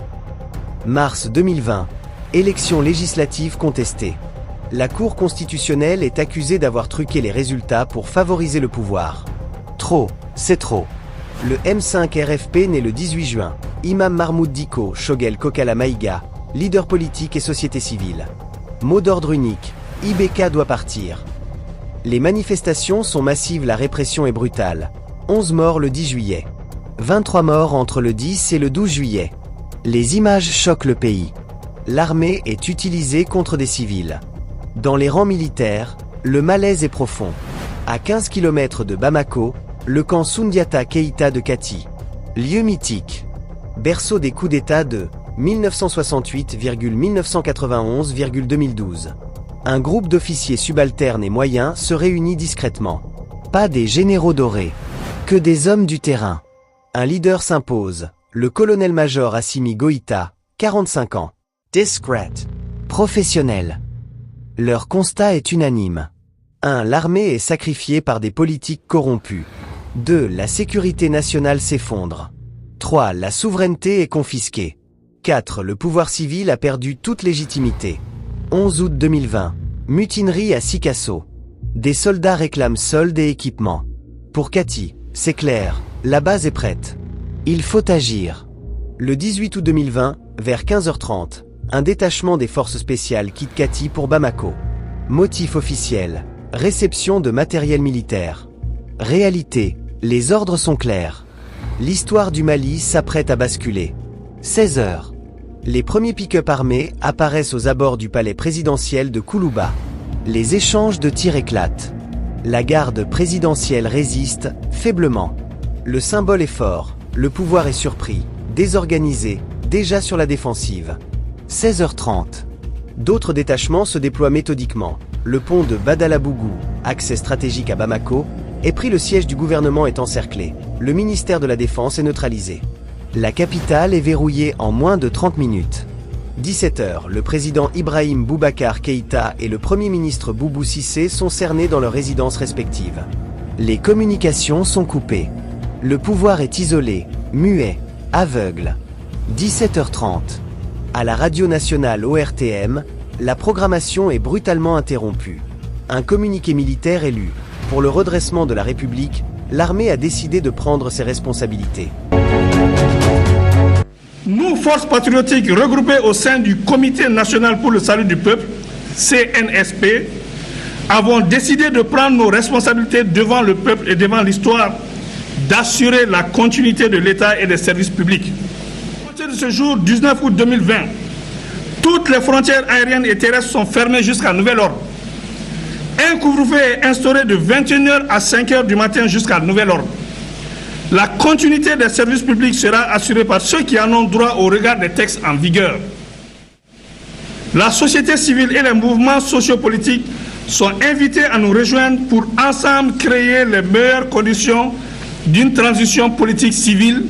Mars 2020, élections législatives contestées. La Cour constitutionnelle est accusée d'avoir truqué les résultats pour favoriser le pouvoir. Trop, c'est trop. Le M5 RFP naît le 18 juin. Imam Mahmoud Dicko, Shogel Kokala Maïga, leader politique et société civile. Mot d'ordre unique, IBK doit partir. Les manifestations sont massives, la répression est brutale. 11 morts le 10 juillet. 23 morts entre le 10 et le 12 juillet. Les images choquent le pays. L'armée est utilisée contre des civils. Dans les rangs militaires, le malaise est profond. À 15 km de Bamako, le camp Soundiata Keïta de Kati. Lieu mythique. Berceau des coups d'État de 1968-1991-2012. Un groupe d'officiers subalternes et moyens se réunit discrètement. Pas des généraux dorés, que des hommes du terrain. Un leader s'impose, le colonel-major Assimi Goïta, 45 ans. Discret. Professionnel. Leur constat est unanime. 1. L'armée est sacrifiée par des politiques corrompus. 2. La sécurité nationale s'effondre. 3. La souveraineté est confisquée. 4. Le pouvoir civil a perdu toute légitimité. 11 août 2020. Mutinerie à Sikasso. Des soldats réclament soldes et équipements. Pour Kati, c'est clair, la base est prête. Il faut agir. Le 18 août 2020, vers 15h30, un détachement des forces spéciales quitte Kati pour Bamako. Motif officiel, réception de matériel militaire. Réalité, les ordres sont clairs. L'histoire du Mali s'apprête à basculer. 16h. Les premiers pick-up armés apparaissent aux abords du palais présidentiel de Koulouba. Les échanges de tirs éclatent. La garde présidentielle résiste, faiblement. Le symbole est fort, le pouvoir est surpris, désorganisé, déjà sur la défensive. 16h30. D'autres détachements se déploient méthodiquement. Le pont de Badalabougou, accès stratégique à Bamako, est pris, le siège du gouvernement est encerclé. Le ministère de la Défense est neutralisé. La capitale est verrouillée en moins de 30 minutes. 17h, le président Ibrahim Boubacar Keïta et le premier ministre Boubou Cissé sont cernés dans leurs résidences respectives. Les communications sont coupées. Le pouvoir est isolé, muet, aveugle. 17h30. À la radio nationale ORTM, la programmation est brutalement interrompue. Un communiqué militaire est lu. Pour le redressement de la République, l'armée a décidé de prendre ses responsabilités. Nous, forces patriotiques regroupées au sein du Comité national pour le salut du peuple, CNSP, avons décidé de prendre nos responsabilités devant le peuple et devant l'histoire, d'assurer la continuité de l'État et des services publics. À partir de ce jour, 19 août 2020, toutes les frontières aériennes et terrestres sont fermées jusqu'à nouvel ordre. Un couvre-feu est instauré de 21h à 5h du matin jusqu'à nouvel ordre. La continuité des services publics sera assurée par ceux qui en ont droit au regard des textes en vigueur. La société civile et les mouvements sociopolitiques sont invités à nous rejoindre pour ensemble créer les meilleures conditions d'une transition politique civile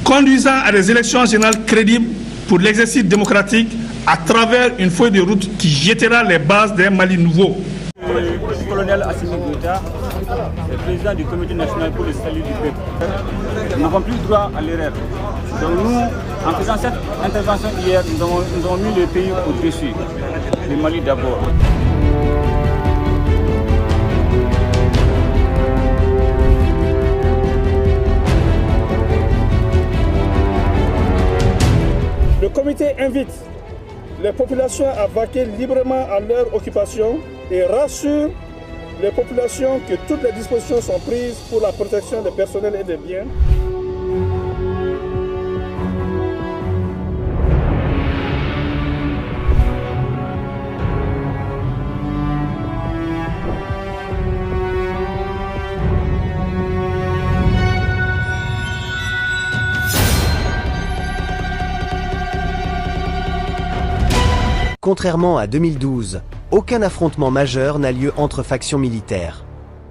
conduisant à des élections générales crédibles pour l'exercice démocratique à travers une feuille de route qui jettera les bases d'un Mali nouveau. Le colonel Assimi Goïta, le président du Comité national pour le salut du peuple. Nous n'avons plus droit à l'erreur. Donc nous, en faisant cette intervention hier, nous avons mis le pays au-dessus. Le Mali d'abord. Le comité invite les populations à vaquer librement à leur occupation et rassure les populations que toutes les dispositions sont prises pour la protection des personnels et des biens. Contrairement à 2012, aucun affrontement majeur n'a lieu entre factions militaires.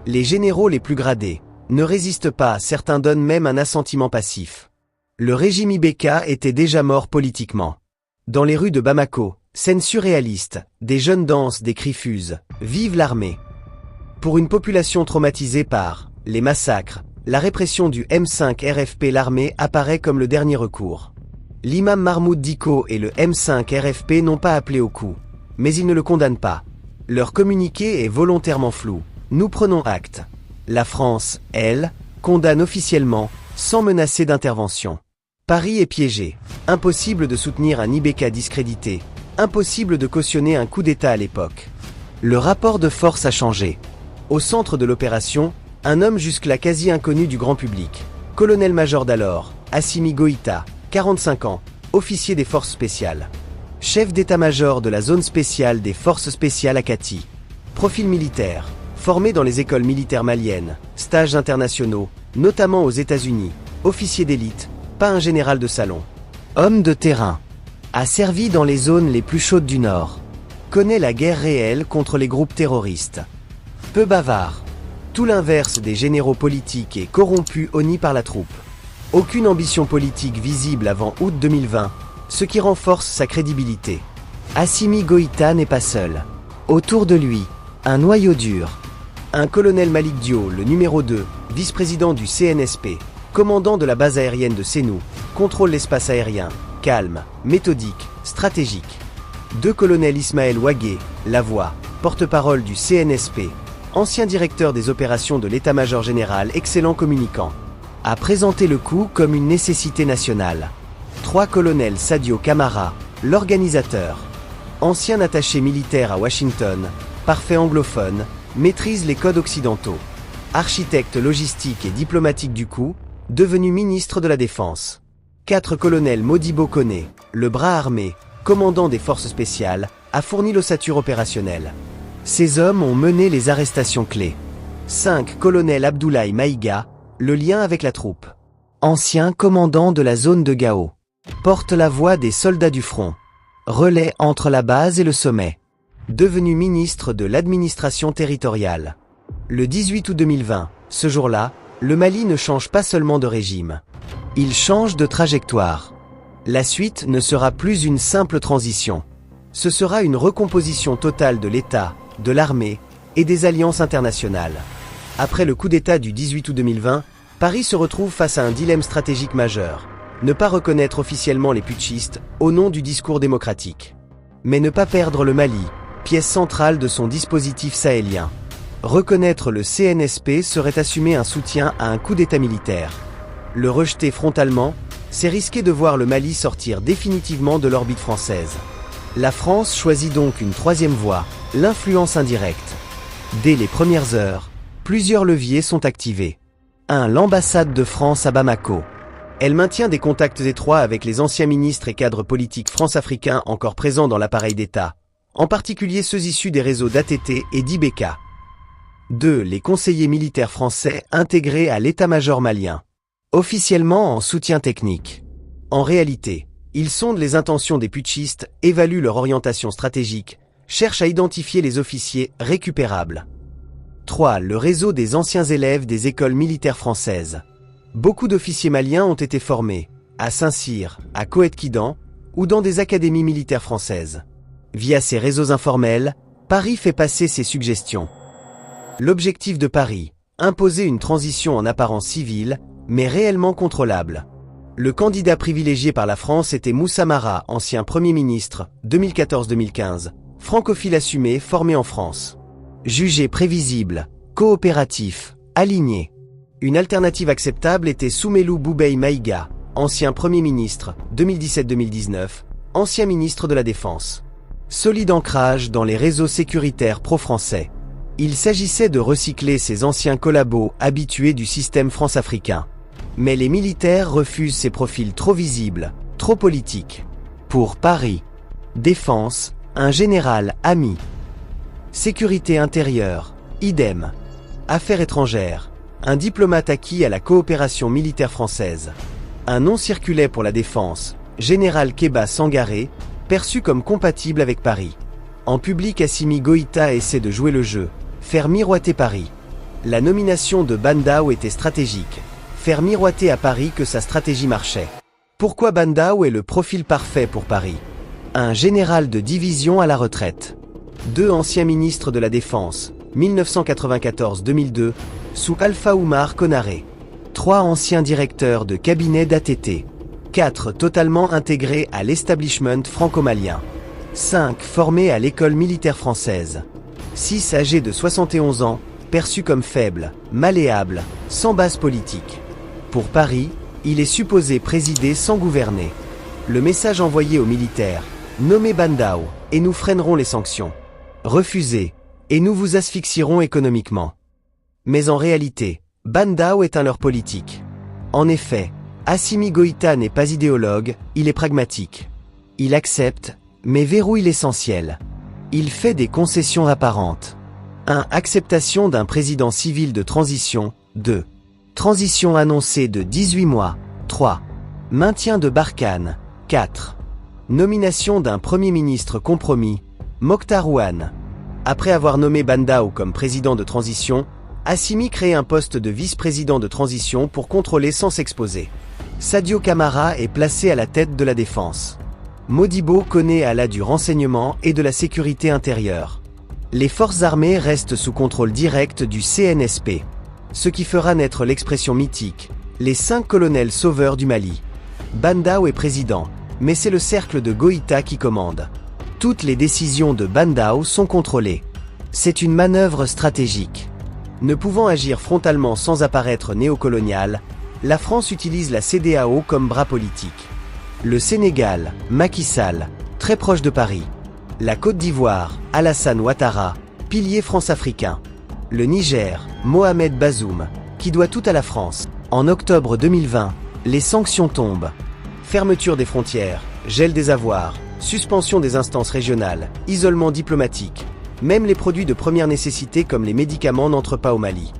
Les généraux les plus gradés ne résistent pas, certains donnent même un assentiment passif. Le régime Ibeka était déjà mort politiquement. Dans les rues de Bamako, scène surréaliste, des jeunes dansent, des cris fusent, vive l'armée. Pour une population traumatisée par les massacres, la répression du M5 RFP, l'armée apparaît comme le dernier recours. L'imam Mahmoud Dicko et le M5 RFP n'ont pas appelé au coup, mais ils ne le condamnent pas. Leur communiqué est volontairement flou. Nous prenons acte. La France, elle, condamne officiellement, sans menacer d'intervention. Paris est piégé. Impossible de soutenir un Ibeka discrédité. Impossible de cautionner un coup d'État à l'époque. Le rapport de force a changé. Au centre de l'opération, un homme jusque-là quasi inconnu du grand public. Colonel-major d'alors, Assimi Goïta, 45 ans, officier des forces spéciales. Chef d'état-major de la zone spéciale des forces spéciales à Kati. Profil militaire, formé dans les écoles militaires maliennes, stages internationaux, notamment aux États-Unis, officier d'élite, pas un général de salon. Homme de terrain. A servi dans les zones les plus chaudes du Nord. Connaît la guerre réelle contre les groupes terroristes. Peu bavard. Tout l'inverse des généraux politiques et corrompus honnis par la troupe. Aucune ambition politique visible avant août 2020, ce qui renforce sa crédibilité. Assimi Goïta n'est pas seul. Autour de lui, un noyau dur. Un colonel Malik Dio, le numéro 2, vice-président du CNSP, commandant de la base aérienne de Sénou, contrôle l'espace aérien, calme, méthodique, stratégique. 2 colonels Ismaël Ouagué, la voix, porte-parole du CNSP, ancien directeur des opérations de l'état-major général, excellent communicant, a présenté le coup comme une nécessité nationale. 3 colonels Sadio Camara, l'organisateur, ancien attaché militaire à Washington, parfait anglophone, maîtrise les codes occidentaux, architecte logistique et diplomatique du coup, devenu ministre de la Défense. 4 colonels Modibo Koné, le bras armé, commandant des forces spéciales, a fourni l'ossature opérationnelle. Ces hommes ont mené les arrestations clés. 5 colonel Abdoulaye Maïga, le lien avec la troupe. Ancien commandant de la zone de Gao. Porte la voix des soldats du front. Relais entre la base et le sommet. Devenu ministre de l'administration territoriale. Le 18 août 2020, ce jour-là, le Mali ne change pas seulement de régime. Il change de trajectoire. La suite ne sera plus une simple transition. Ce sera une recomposition totale de l'État, de l'armée et des alliances internationales. Après le coup d'État du 18 août 2020, Paris se retrouve face à un dilemme stratégique majeur. Ne pas reconnaître officiellement les putschistes au nom du discours démocratique. Mais ne pas perdre le Mali, pièce centrale de son dispositif sahélien. Reconnaître le CNSP serait assumer un soutien à un coup d'État militaire. Le rejeter frontalement, c'est risquer de voir le Mali sortir définitivement de l'orbite française. La France choisit donc une troisième voie, l'influence indirecte. Dès les premières heures, plusieurs leviers sont activés. 1. L'ambassade de France à Bamako. Elle maintient des contacts étroits avec les anciens ministres et cadres politiques france-africains encore présents dans l'appareil d'État, en particulier ceux issus des réseaux d'ATT et d'IBK. 2. Les conseillers militaires français intégrés à l'état-major malien. Officiellement en soutien technique. En réalité, ils sondent les intentions des putschistes, évaluent leur orientation stratégique, cherchent à identifier les officiers récupérables. 3. Le réseau des anciens élèves des écoles militaires françaises. Beaucoup d'officiers maliens ont été formés, à Saint-Cyr, à Coët-Quidan, ou dans des académies militaires françaises. Via ces réseaux informels, Paris fait passer ses suggestions. L'objectif de Paris, imposer une transition en apparence civile, mais réellement contrôlable. Le candidat privilégié par la France était Moussa Mara, ancien Premier ministre, 2014-2015, francophile assumé, formé en France. Jugé prévisible, coopératif, aligné. Une alternative acceptable était Soumelou Boubei Maïga, ancien Premier ministre, 2017-2019, ancien ministre de la Défense. Solide ancrage dans les réseaux sécuritaires pro-français. Il s'agissait de recycler ces anciens collabos habitués du système france-africain. Mais les militaires refusent ces profils trop visibles, trop politiques. Pour Paris, défense, un général ami. Sécurité intérieure, idem. Affaires étrangères, un diplomate acquis à la coopération militaire française. Un nom circulait pour la défense, général Kéba Sangaré, perçu comme compatible avec Paris. En public, Assimi Goïta essaie de jouer le jeu, faire miroiter Paris. La nomination de Bandao était stratégique. Faire miroiter à Paris que sa stratégie marchait. Pourquoi Bandao est le profil parfait pour Paris? Un général de division à la retraite. 2 anciens ministres de la Défense, 1994-2002, sous Alpha Oumar Konaré. 3 anciens directeurs de cabinet d'ATT. 4 totalement intégrés à l'establishment franco-malien. 5 formés à l'école militaire française. 6 âgés de 71 ans, perçus comme faibles, malléables, sans base politique. Pour Paris, il est supposé présider sans gouverner. Le message envoyé aux militaires, nommez Bandao, et nous freinerons les sanctions. Refusez, et nous vous asphyxierons économiquement. Mais en réalité, Bandao est un leurre politique. En effet, Assimi Goïta n'est pas idéologue, il est pragmatique. Il accepte, mais verrouille l'essentiel. Il fait des concessions apparentes. 1. Acceptation d'un président civil de transition. 2. Transition annoncée de 18 mois. 3. Maintien de Barkhane. 4. Nomination d'un Premier ministre compromis. Mokhtar Ouane. Après avoir nommé Bandao comme président de transition, Assimi crée un poste de vice-président de transition pour contrôler sans s'exposer. Sadio Camara est placé à la tête de la défense. Modibo connaît à la du renseignement et de la sécurité intérieure. Les forces armées restent sous contrôle direct du CNSP. Ce qui fera naître l'expression mythique, les 5 colonels sauveurs du Mali. Bandao est président, mais c'est le cercle de Goïta qui commande. Toutes les décisions de Bandao sont contrôlées. C'est une manœuvre stratégique. Ne pouvant agir frontalement sans apparaître néocolonial, la France utilise la CEDEAO comme bras politique. Le Sénégal, Macky Sall, très proche de Paris. La Côte d'Ivoire, Alassane Ouattara, pilier france-africain. Le Niger, Mohamed Bazoum, qui doit tout à la France. En octobre 2020, les sanctions tombent. Fermeture des frontières, gel des avoirs, suspension des instances régionales, isolement diplomatique. Même les produits de première nécessité comme les médicaments n'entrent pas au Mali.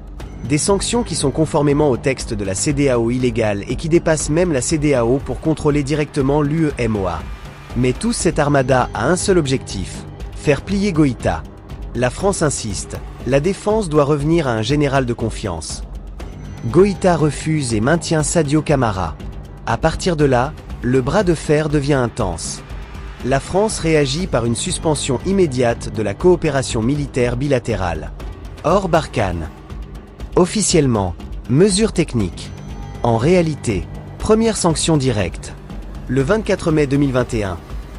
Des sanctions qui sont conformément au texte de la CEDEAO illégale et qui dépassent même la CEDEAO pour contrôler directement l'UEMOA. Mais toute cette armada a un seul objectif, faire plier Goïta. La France insiste, la défense doit revenir à un général de confiance. Goïta refuse et maintient Sadio Camara. À partir de là, le bras de fer devient intense. La France réagit par une suspension immédiate de la coopération militaire bilatérale. Hors Barkhane. Officiellement, mesures techniques. En réalité, première sanction directe. Le 24 mai 2021,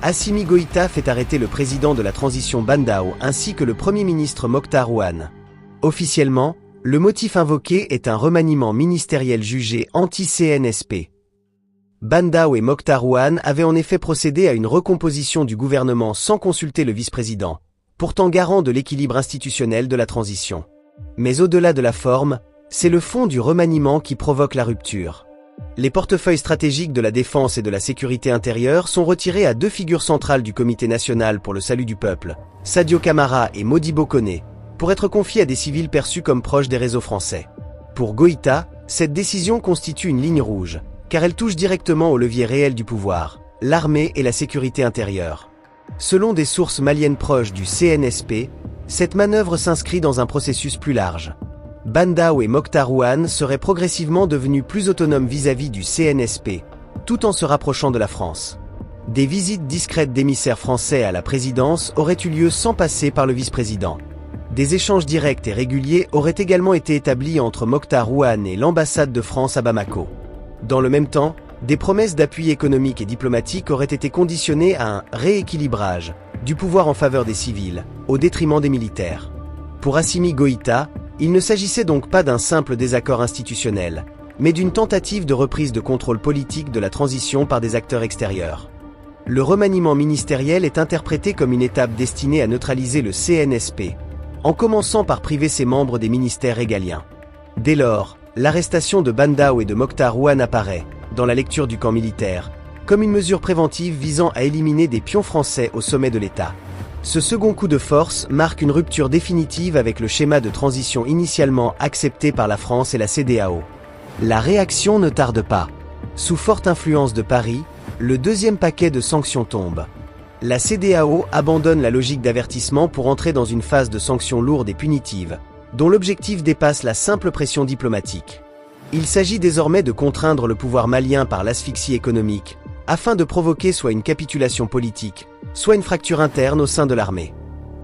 Assimi Goïta fait arrêter le président de la transition Ban Dao ainsi que le premier ministre Mokhtar Ouane. Officiellement, le motif invoqué est un remaniement ministériel jugé anti-CNSP. Ban Dao et Mokhtar Ouane avaient en effet procédé à une recomposition du gouvernement sans consulter le vice-président, pourtant garant de l'équilibre institutionnel de la transition. Mais au-delà de la forme, c'est le fond du remaniement qui provoque la rupture. Les portefeuilles stratégiques de la défense et de la sécurité intérieure sont retirés à deux figures centrales du Comité national pour le salut du peuple, Sadio Camara et Modibo Koné, pour être confiés à des civils perçus comme proches des réseaux français. Pour Goïta, cette décision constitue une ligne rouge, car elle touche directement au levier réel du pouvoir, l'armée et la sécurité intérieure. Selon des sources maliennes proches du CNSP, cette manœuvre s'inscrit dans un processus plus large. Ban Dao et Mokhtar Ouane seraient progressivement devenus plus autonomes vis-à-vis du CNSP, tout en se rapprochant de la France. Des visites discrètes d'émissaires français à la présidence auraient eu lieu sans passer par le vice-président. Des échanges directs et réguliers auraient également été établis entre Mokhtar Ouane et l'ambassade de France à Bamako. Dans le même temps, des promesses d'appui économique et diplomatique auraient été conditionnées à un rééquilibrage du pouvoir en faveur des civils, au détriment des militaires. Pour Assimi Goïta, il ne s'agissait donc pas d'un simple désaccord institutionnel, mais d'une tentative de reprise de contrôle politique de la transition par des acteurs extérieurs. Le remaniement ministériel est interprété comme une étape destinée à neutraliser le CNSP, en commençant par priver ses membres des ministères régaliens. Dès lors, l'arrestation de Ban Dao et de Mokhtar Ouane apparaît, dans la lecture du camp militaire, comme une mesure préventive visant à éliminer des pions français au sommet de l'État. Ce second coup de force marque une rupture définitive avec le schéma de transition initialement accepté par la France et la CEDEAO. La réaction ne tarde pas. Sous forte influence de Paris, le deuxième paquet de sanctions tombe. La CEDEAO abandonne la logique d'avertissement pour entrer dans une phase de sanctions lourdes et punitives, dont l'objectif dépasse la simple pression diplomatique. Il s'agit désormais de contraindre le pouvoir malien par l'asphyxie économique, afin de provoquer soit une capitulation politique, soit une fracture interne au sein de l'armée.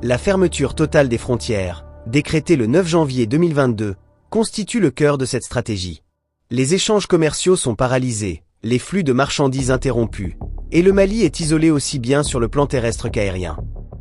La fermeture totale des frontières, décrétée le 9 janvier 2022, constitue le cœur de cette stratégie. Les échanges commerciaux sont paralysés, les flux de marchandises interrompus, et le Mali est isolé aussi bien sur le plan terrestre qu'aérien.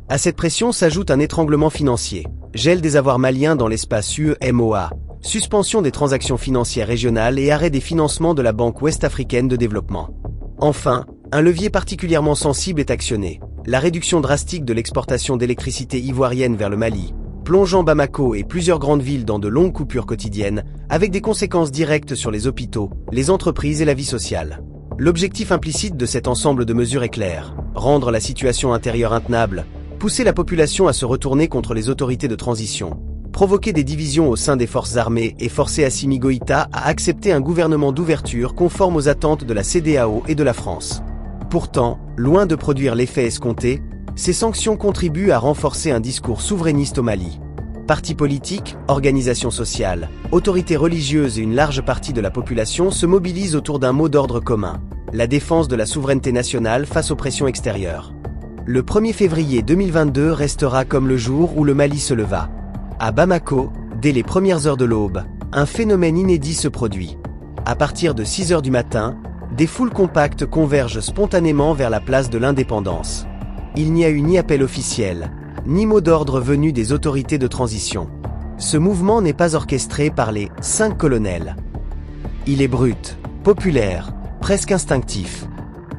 À cette pression s'ajoute un étranglement financier, gel des avoirs maliens dans l'espace UEMOA, suspension des transactions financières régionales et arrêt des financements de la Banque ouest-africaine de développement. Enfin, un levier particulièrement sensible est actionné, la réduction drastique de l'exportation d'électricité ivoirienne vers le Mali, plongeant Bamako et plusieurs grandes villes dans de longues coupures quotidiennes, avec des conséquences directes sur les hôpitaux, les entreprises et la vie sociale. L'objectif implicite de cet ensemble de mesures est clair, rendre la situation intérieure intenable, pousser la population à se retourner contre les autorités de transition, provoquer des divisions au sein des forces armées et forcer Assimi Goïta à accepter un gouvernement d'ouverture conforme aux attentes de la CEDEAO et de la France. Pourtant, loin de produire l'effet escompté, ces sanctions contribuent à renforcer un discours souverainiste au Mali. Partis politiques, organisations sociales, autorités religieuses et une large partie de la population se mobilisent autour d'un mot d'ordre commun, la défense de la souveraineté nationale face aux pressions extérieures. Le 1er février 2022 restera comme le jour où le Mali se leva. À Bamako, dès les premières heures de l'aube, un phénomène inédit se produit. À partir de 6 heures du matin, des foules compactes convergent spontanément vers la place de l'Indépendance. Il n'y a eu ni appel officiel, ni mot d'ordre venu des autorités de transition. Ce mouvement n'est pas orchestré par les 5 colonels. Il est brut, populaire, presque instinctif.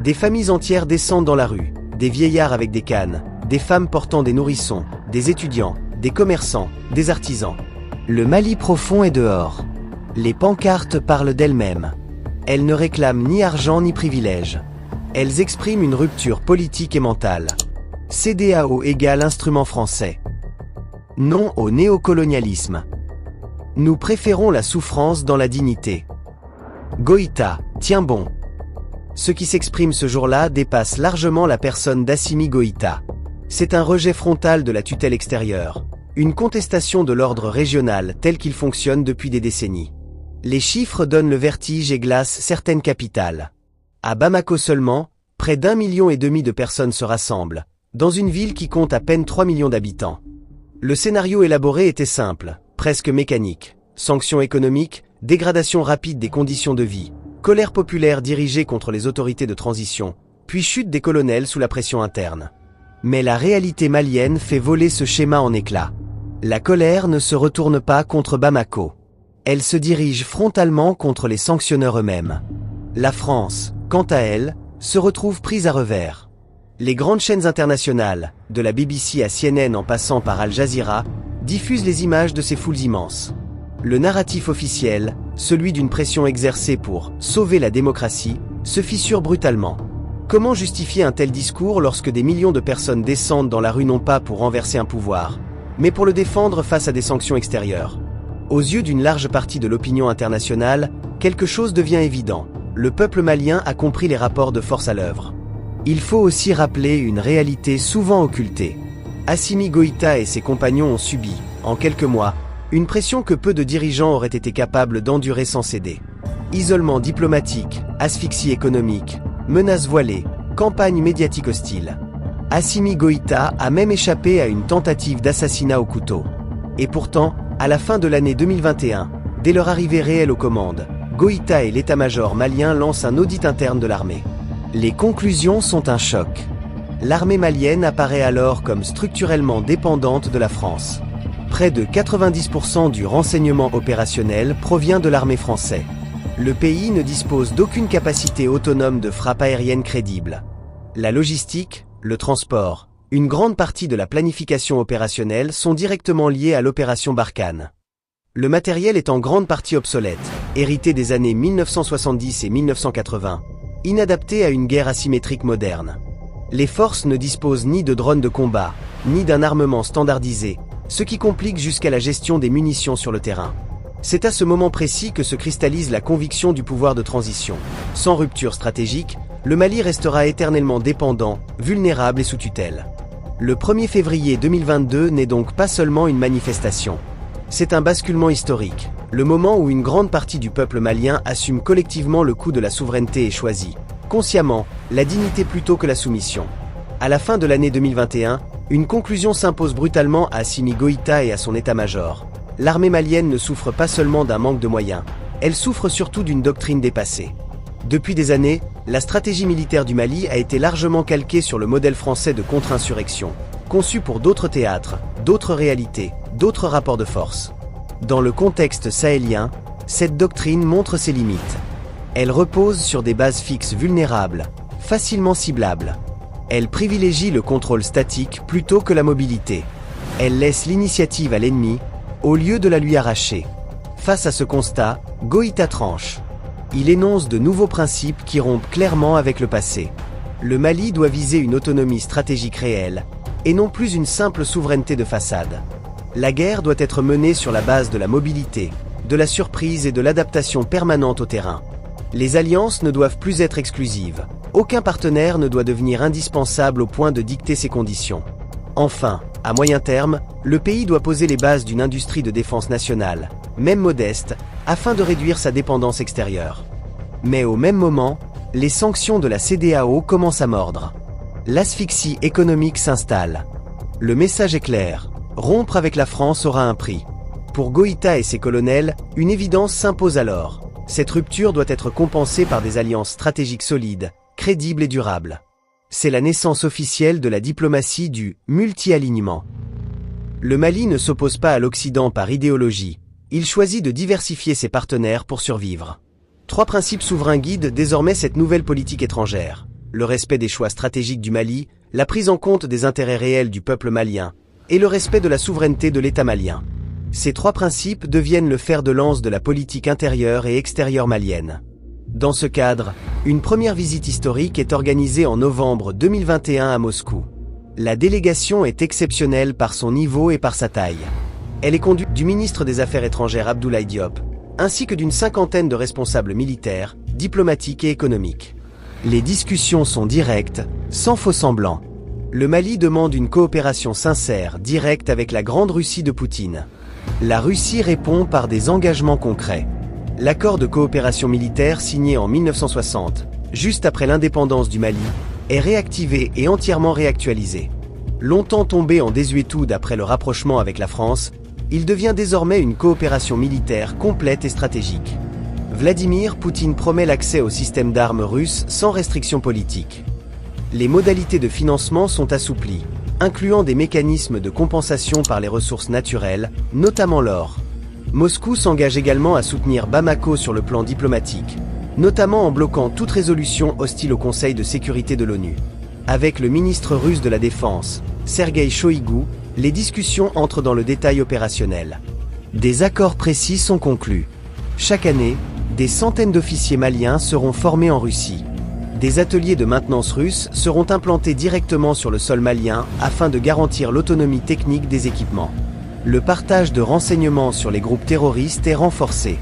Des familles entières descendent dans la rue, des vieillards avec des cannes, des femmes portant des nourrissons, des étudiants, des commerçants, des artisans. Le Mali profond est dehors. Les pancartes parlent d'elles-mêmes. Elles ne réclament ni argent ni privilèges. Elles expriment une rupture politique et mentale. CEDEAO égale instrument français. Non au néocolonialisme. Nous préférons la souffrance dans la dignité. Goïta, tiens bon. Ce qui s'exprime ce jour-là dépasse largement la personne d'Assimi Goïta. C'est un rejet frontal de la tutelle extérieure, une contestation de l'ordre régional tel qu'il fonctionne depuis des décennies. Les chiffres donnent le vertige et glacent certaines capitales. À Bamako seulement, près d'1,5 million de personnes se rassemblent, dans une ville qui compte à peine 3 millions d'habitants. Le scénario élaboré était simple, presque mécanique. Sanctions économiques, dégradation rapide des conditions de vie, colère populaire dirigée contre les autorités de transition, puis chute des colonels sous la pression interne. Mais la réalité malienne fait voler ce schéma en éclats. La colère ne se retourne pas contre Bamako. Elle se dirige frontalement contre les sanctionneurs eux-mêmes. La France, quant à elle, se retrouve prise à revers. Les grandes chaînes internationales, de la BBC à CNN en passant par Al Jazeera, diffusent les images de ces foules immenses. Le narratif officiel, celui d'une pression exercée pour « sauver la démocratie », se fissure brutalement. Comment justifier un tel discours lorsque des millions de personnes descendent dans la rue non pas pour renverser un pouvoir, mais pour le défendre face à des sanctions extérieures? Aux yeux d'une large partie de l'opinion internationale, quelque chose devient évident. Le peuple malien a compris les rapports de force à l'œuvre. Il faut aussi rappeler une réalité souvent occultée. Assimi Goïta et ses compagnons ont subi, en quelques mois, une pression que peu de dirigeants auraient été capables d'endurer sans céder. Isolement diplomatique, asphyxie économique, menaces voilées, campagne médiatique hostile. Assimi Goïta a même échappé à une tentative d'assassinat au couteau. Et pourtant, à la fin de l'année 2021, dès leur arrivée réelle aux commandes, Goïta et l'état-major malien lancent un audit interne de l'armée. Les conclusions sont un choc. L'armée malienne apparaît alors comme structurellement dépendante de la France. Près de 90% du renseignement opérationnel provient de l'armée française. Le pays ne dispose d'aucune capacité autonome de frappe aérienne crédible. La logistique, le transport, une grande partie de la planification opérationnelle sont directement liées à l'opération Barkhane. Le matériel est en grande partie obsolète, hérité des années 1970 et 1980, inadapté à une guerre asymétrique moderne. Les forces ne disposent ni de drones de combat, ni d'un armement standardisé, ce qui complique jusqu'à la gestion des munitions sur le terrain. C'est à ce moment précis que se cristallise la conviction du pouvoir de transition. Sans rupture stratégique, le Mali restera éternellement dépendant, vulnérable et sous tutelle. Le 1er février 2022 n'est donc pas seulement une manifestation. C'est un basculement historique, le moment où une grande partie du peuple malien assume collectivement le coup de la souveraineté et choisit, consciemment, la dignité plutôt que la soumission. À la fin de l'année 2021, une conclusion s'impose brutalement à Assimi Goïta et à son état-major. L'armée malienne ne souffre pas seulement d'un manque de moyens, elle souffre surtout d'une doctrine dépassée. Depuis des années, la stratégie militaire du Mali a été largement calquée sur le modèle français de contre-insurrection, conçu pour d'autres théâtres, d'autres réalités, d'autres rapports de force. Dans le contexte sahélien, cette doctrine montre ses limites. Elle repose sur des bases fixes vulnérables, facilement ciblables. Elle privilégie le contrôle statique plutôt que la mobilité. Elle laisse l'initiative à l'ennemi, au lieu de la lui arracher. Face à ce constat, Goïta tranche. Il énonce de nouveaux principes qui rompent clairement avec le passé. Le Mali doit viser une autonomie stratégique réelle, et non plus une simple souveraineté de façade. La guerre doit être menée sur la base de la mobilité, de la surprise et de l'adaptation permanente au terrain. Les alliances ne doivent plus être exclusives. Aucun partenaire ne doit devenir indispensable au point de dicter ses conditions. Enfin, à moyen terme, le pays doit poser les bases d'une industrie de défense nationale, même modeste, afin de réduire sa dépendance extérieure. Mais au même moment, les sanctions de la CEDEAO commencent à mordre. L'asphyxie économique s'installe. Le message est clair, rompre avec la France aura un prix. Pour Goïta et ses colonels, une évidence s'impose alors. Cette rupture doit être compensée par des alliances stratégiques solides, crédibles et durables. C'est la naissance officielle de la diplomatie du multi-alignement. Le Mali ne s'oppose pas à l'Occident par idéologie, il choisit de diversifier ses partenaires pour survivre. 3 principes souverains guident désormais cette nouvelle politique étrangère. Le respect des choix stratégiques du Mali, la prise en compte des intérêts réels du peuple malien, et le respect de la souveraineté de l'État malien. Ces 3 principes deviennent le fer de lance de la politique intérieure et extérieure malienne. Dans ce cadre, une première visite historique est organisée en novembre 2021 à Moscou. La délégation est exceptionnelle par son niveau et par sa taille. Elle est conduite du ministre des Affaires étrangères Abdoulaye Diop, ainsi que d'une 50aine de responsables militaires, diplomatiques et économiques. Les discussions sont directes, sans faux-semblants. Le Mali demande une coopération sincère, directe avec la Grande Russie de Poutine. La Russie répond par des engagements concrets. L'accord de coopération militaire signé en 1960, juste après l'indépendance du Mali, est réactivé et entièrement réactualisé. Longtemps tombé en désuétude après le rapprochement avec la France, il devient désormais une coopération militaire complète et stratégique. Vladimir Poutine promet l'accès au système d'armes russe sans restriction politique. Les modalités de financement sont assouplies, incluant des mécanismes de compensation par les ressources naturelles, notamment l'or. Moscou s'engage également à soutenir Bamako sur le plan diplomatique, notamment en bloquant toute résolution hostile au Conseil de sécurité de l'ONU. Avec le ministre russe de la Défense, Sergueï Shoïgou, les discussions entrent dans le détail opérationnel. Des accords précis sont conclus. Chaque année, des centaines d'officiers maliens seront formés en Russie. Des ateliers de maintenance russes seront implantés directement sur le sol malien afin de garantir l'autonomie technique des équipements. Le partage de renseignements sur les groupes terroristes est renforcé.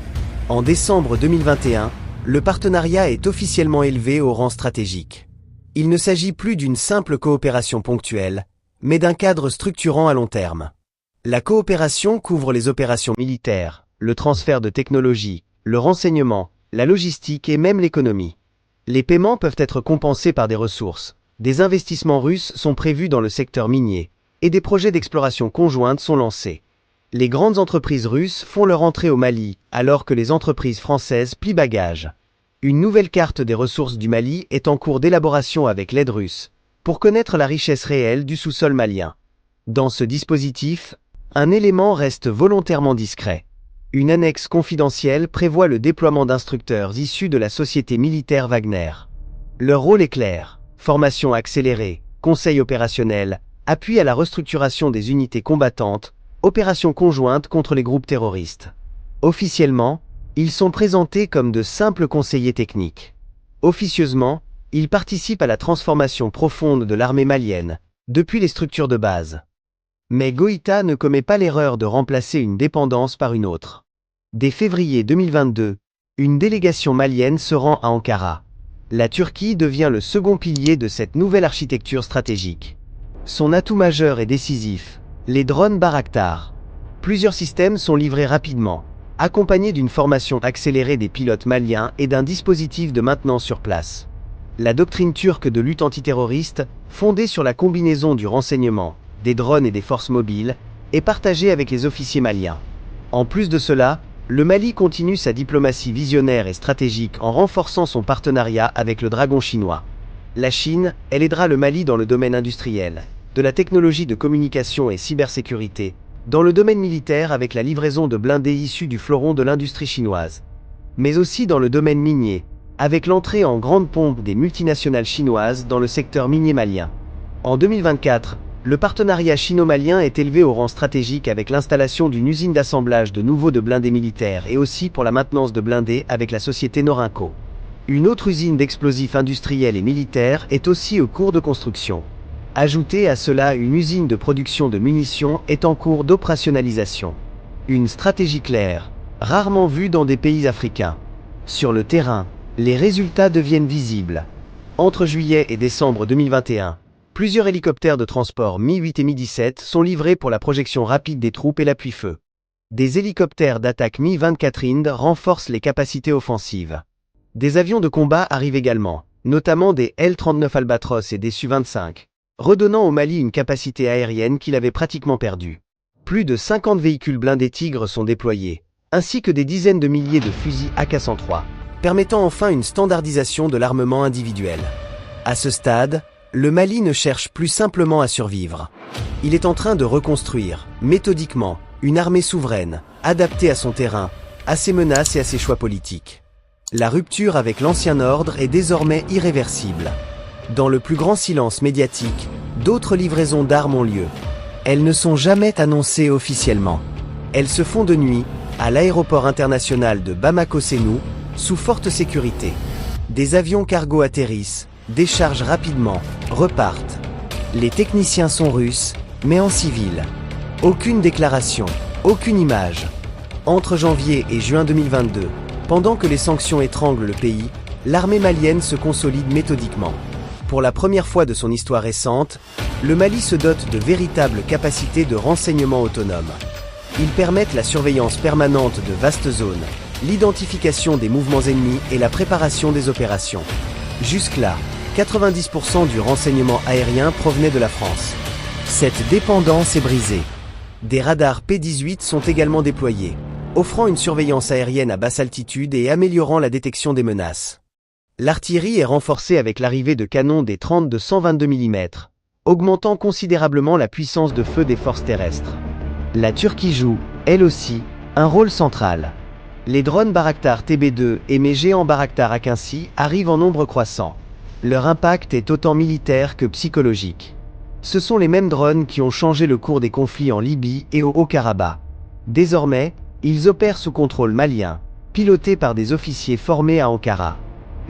En décembre 2021, le partenariat est officiellement élevé au rang stratégique. Il ne s'agit plus d'une simple coopération ponctuelle, mais d'un cadre structurant à long terme. La coopération couvre les opérations militaires, le transfert de technologies, le renseignement, la logistique et même l'économie. Les paiements peuvent être compensés par des ressources. Des investissements russes sont prévus dans le secteur minier, et des projets d'exploration conjointe sont lancés. Les grandes entreprises russes font leur entrée au Mali, alors que les entreprises françaises plient bagages. Une nouvelle carte des ressources du Mali est en cours d'élaboration avec l'aide russe, pour connaître la richesse réelle du sous-sol malien. Dans ce dispositif, un élément reste volontairement discret. Une annexe confidentielle prévoit le déploiement d'instructeurs issus de la société militaire Wagner. Leur rôle est clair: formation accélérée, conseil opérationnel, appui à la restructuration des unités combattantes, opérations conjointes contre les groupes terroristes. Officiellement, ils sont présentés comme de simples conseillers techniques. Officieusement, ils participent à la transformation profonde de l'armée malienne, depuis les structures de base. Mais Goïta ne commet pas l'erreur de remplacer une dépendance par une autre. Dès février 2022, une délégation malienne se rend à Ankara. La Turquie devient le second pilier de cette nouvelle architecture stratégique. Son atout majeur est décisif: les drones Bayraktar. Plusieurs systèmes sont livrés rapidement, accompagnés d'une formation accélérée des pilotes maliens et d'un dispositif de maintenance sur place. La doctrine turque de lutte antiterroriste, fondée sur la combinaison du renseignement, des drones et des forces mobiles, est partagée avec les officiers maliens. En plus de cela, le Mali continue sa diplomatie visionnaire et stratégique en renforçant son partenariat avec le dragon chinois. La Chine, elle aidera le Mali dans le domaine industriel, de la technologie de communication et cybersécurité, dans le domaine militaire avec la livraison de blindés issus du fleuron de l'industrie chinoise, mais aussi dans le domaine minier, avec l'entrée en grande pompe des multinationales chinoises dans le secteur minier malien. En 2024, le partenariat chino-malien est élevé au rang stratégique avec l'installation d'une usine d'assemblage de nouveaux de blindés militaires et aussi pour la maintenance de blindés avec la société Norinco. Une autre usine d'explosifs industriels et militaires est aussi au cours de construction. Ajoutez à cela une usine de production de munitions est en cours d'opérationnalisation. Une stratégie claire, rarement vue dans des pays africains. Sur le terrain, les résultats deviennent visibles. Entre juillet et décembre 2021, plusieurs hélicoptères de transport Mi-8 et Mi-17 sont livrés pour la projection rapide des troupes et l'appui-feu. Des hélicoptères d'attaque Mi-24 Hind renforcent les capacités offensives. Des avions de combat arrivent également, notamment des L-39 Albatros et des Su-25, redonnant au Mali une capacité aérienne qu'il avait pratiquement perdue. Plus de 50 véhicules blindés Tigre sont déployés, ainsi que des dizaines de milliers de fusils AK-103, permettant enfin une standardisation de l'armement individuel. À ce stade, le Mali ne cherche plus simplement à survivre. Il est en train de reconstruire, méthodiquement, une armée souveraine, adaptée à son terrain, à ses menaces et à ses choix politiques. La rupture avec l'ancien ordre est désormais irréversible. Dans le plus grand silence médiatique, d'autres livraisons d'armes ont lieu. Elles ne sont jamais annoncées officiellement. Elles se font de nuit, à l'aéroport international de Bamako-Sénou, sous forte sécurité. Des avions cargo atterrissent, déchargent rapidement, repartent. Les techniciens sont russes, mais en civil. Aucune déclaration, aucune image. Entre janvier et juin 2022, pendant que les sanctions étranglent le pays, l'armée malienne se consolide méthodiquement. Pour la première fois de son histoire récente, le Mali se dote de véritables capacités de renseignement autonomes. Ils permettent la surveillance permanente de vastes zones, l'identification des mouvements ennemis et la préparation des opérations. Jusque-là, 90% du renseignement aérien provenait de la France. Cette dépendance est brisée. Des radars P-18 sont également déployés, offrant une surveillance aérienne à basse altitude et améliorant la détection des menaces. L'artillerie est renforcée avec l'arrivée de canons des 30 de 122 mm, augmentant considérablement la puissance de feu des forces terrestres. La Turquie joue, elle aussi, un rôle central. Les drones Bayraktar TB2 et mes géants Bayraktar Akinci arrivent en nombre croissant. Leur impact est autant militaire que psychologique. Ce sont les mêmes drones qui ont changé le cours des conflits en Libye et au Haut-Karabakh. Désormais, ils opèrent sous contrôle malien, pilotés par des officiers formés à Ankara.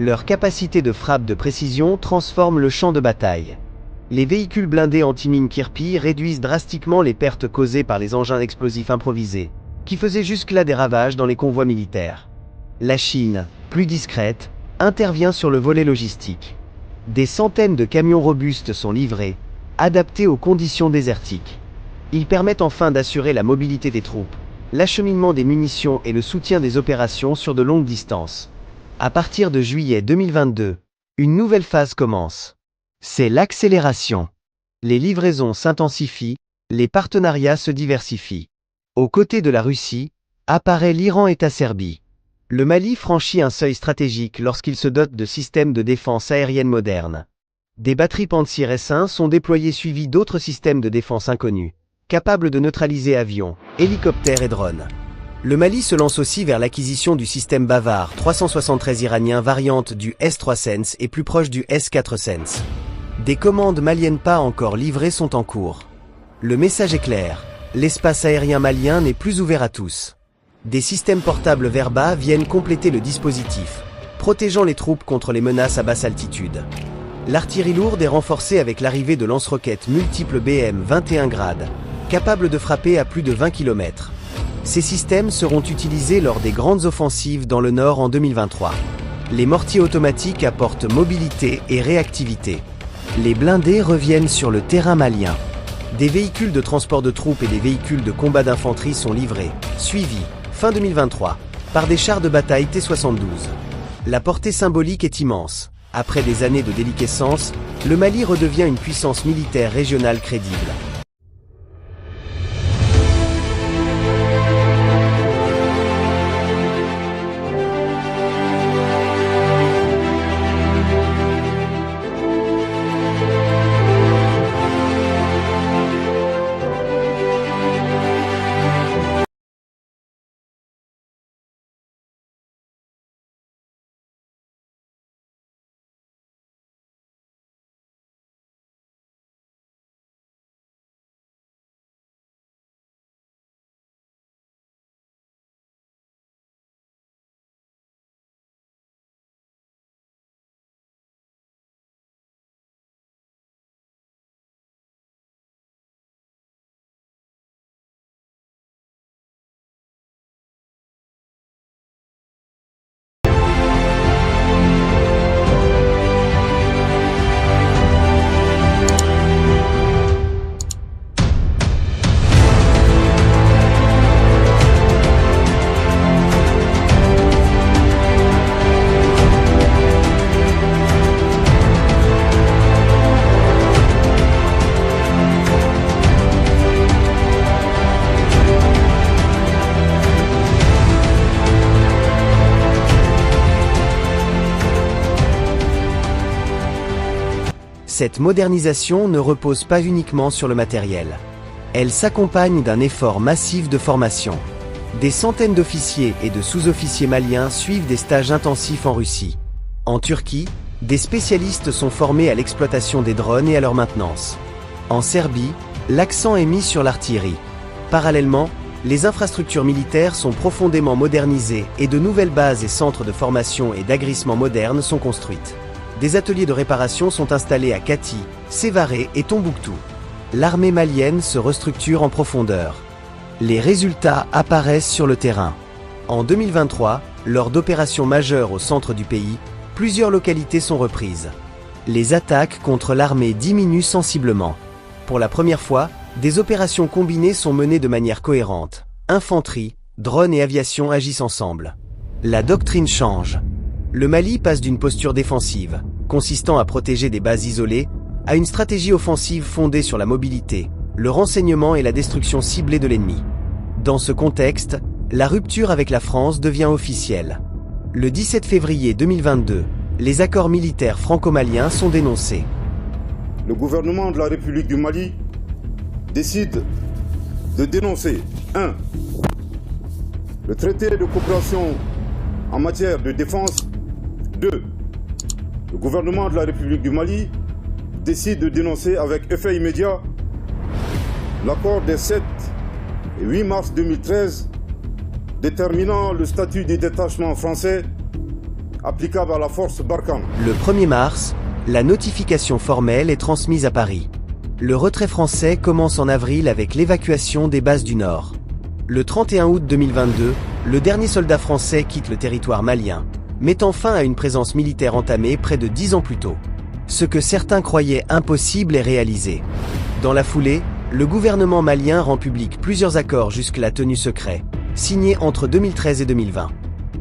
Leur capacité de frappe de précision transforme le champ de bataille. Les véhicules blindés anti-mines Kirpi réduisent drastiquement les pertes causées par les engins explosifs improvisés, qui faisaient jusque-là des ravages dans les convois militaires. La Chine, plus discrète, intervient sur le volet logistique. Des centaines de camions robustes sont livrés, adaptés aux conditions désertiques. Ils permettent enfin d'assurer la mobilité des troupes, l'acheminement des munitions et le soutien des opérations sur de longues distances. À partir de juillet 2022, une nouvelle phase commence. C'est l'accélération. Les livraisons s'intensifient, les partenariats se diversifient. Aux côtés de la Russie, apparaît l'Iran et la Serbie. Le Mali franchit un seuil stratégique lorsqu'il se dote de systèmes de défense aérienne modernes. Des batteries Pantsir S1 sont déployées suivies d'autres systèmes de défense inconnus, capables de neutraliser avions, hélicoptères et drones. Le Mali se lance aussi vers l'acquisition du système Bavar 373 iranien variante du S3 Sense et plus proche du S4 Sense. Des commandes maliennes pas encore livrées sont en cours. Le message est clair, l'espace aérien malien n'est plus ouvert à tous. Des systèmes portables Verba viennent compléter le dispositif, protégeant les troupes contre les menaces à basse altitude. L'artillerie lourde est renforcée avec l'arrivée de lance-roquettes multiples BM 21 grades, capables de frapper à plus de 20 km. Ces systèmes seront utilisés lors des grandes offensives dans le Nord en 2023. Les mortiers automatiques apportent mobilité et réactivité. Les blindés reviennent sur le terrain malien. Des véhicules de transport de troupes et des véhicules de combat d'infanterie sont livrés, suivis, fin 2023, par des chars de bataille T-72. La portée symbolique est immense. Après des années de déliquescence, le Mali redevient une puissance militaire régionale crédible. Cette modernisation ne repose pas uniquement sur le matériel. Elle s'accompagne d'un effort massif de formation. Des centaines d'officiers et de sous-officiers maliens suivent des stages intensifs en Russie. En Turquie, des spécialistes sont formés à l'exploitation des drones et à leur maintenance. En Serbie, l'accent est mis sur l'artillerie. Parallèlement, les infrastructures militaires sont profondément modernisées et de nouvelles bases et centres de formation et d'agrissement modernes sont construites. Des ateliers de réparation sont installés à Kati, Sévaré et Tombouctou. L'armée malienne se restructure en profondeur. Les résultats apparaissent sur le terrain. En 2023, lors d'opérations majeures au centre du pays, plusieurs localités sont reprises. Les attaques contre l'armée diminuent sensiblement. Pour la première fois, des opérations combinées sont menées de manière cohérente. Infanterie, drones et aviation agissent ensemble. La doctrine change. Le Mali passe d'une posture défensive, consistant à protéger des bases isolées, à une stratégie offensive fondée sur la mobilité, le renseignement et la destruction ciblée de l'ennemi. Dans ce contexte, la rupture avec la France devient officielle. Le 17 février 2022, les accords militaires franco-maliens sont dénoncés. Le gouvernement de la République du Mali décide de dénoncer 1. Le traité de coopération en matière de défense. 2. Le gouvernement de la République du Mali décide de dénoncer avec effet immédiat l'accord des 7 et 8 mars 2013 déterminant le statut du détachement français applicable à la force Barkhane. Le 1er mars, la notification formelle est transmise à Paris. Le retrait français commence en avril avec l'évacuation des bases du Nord. Le 31 août 2022, le dernier soldat français quitte le territoire malien, mettant fin à une présence militaire entamée près de 10 ans plus tôt. Ce que certains croyaient impossible est réalisé. Dans la foulée, le gouvernement malien rend public plusieurs accords jusque-là tenus secrets, signés entre 2013 et 2020.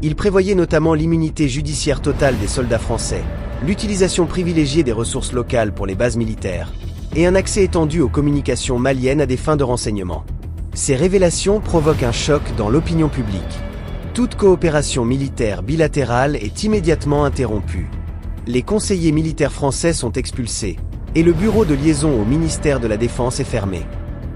Il prévoyait notamment l'immunité judiciaire totale des soldats français, l'utilisation privilégiée des ressources locales pour les bases militaires, et un accès étendu aux communications maliennes à des fins de renseignement. Ces révélations provoquent un choc dans l'opinion publique. Toute coopération militaire bilatérale est immédiatement interrompue. Les conseillers militaires français sont expulsés, et le bureau de liaison au ministère de la Défense est fermé.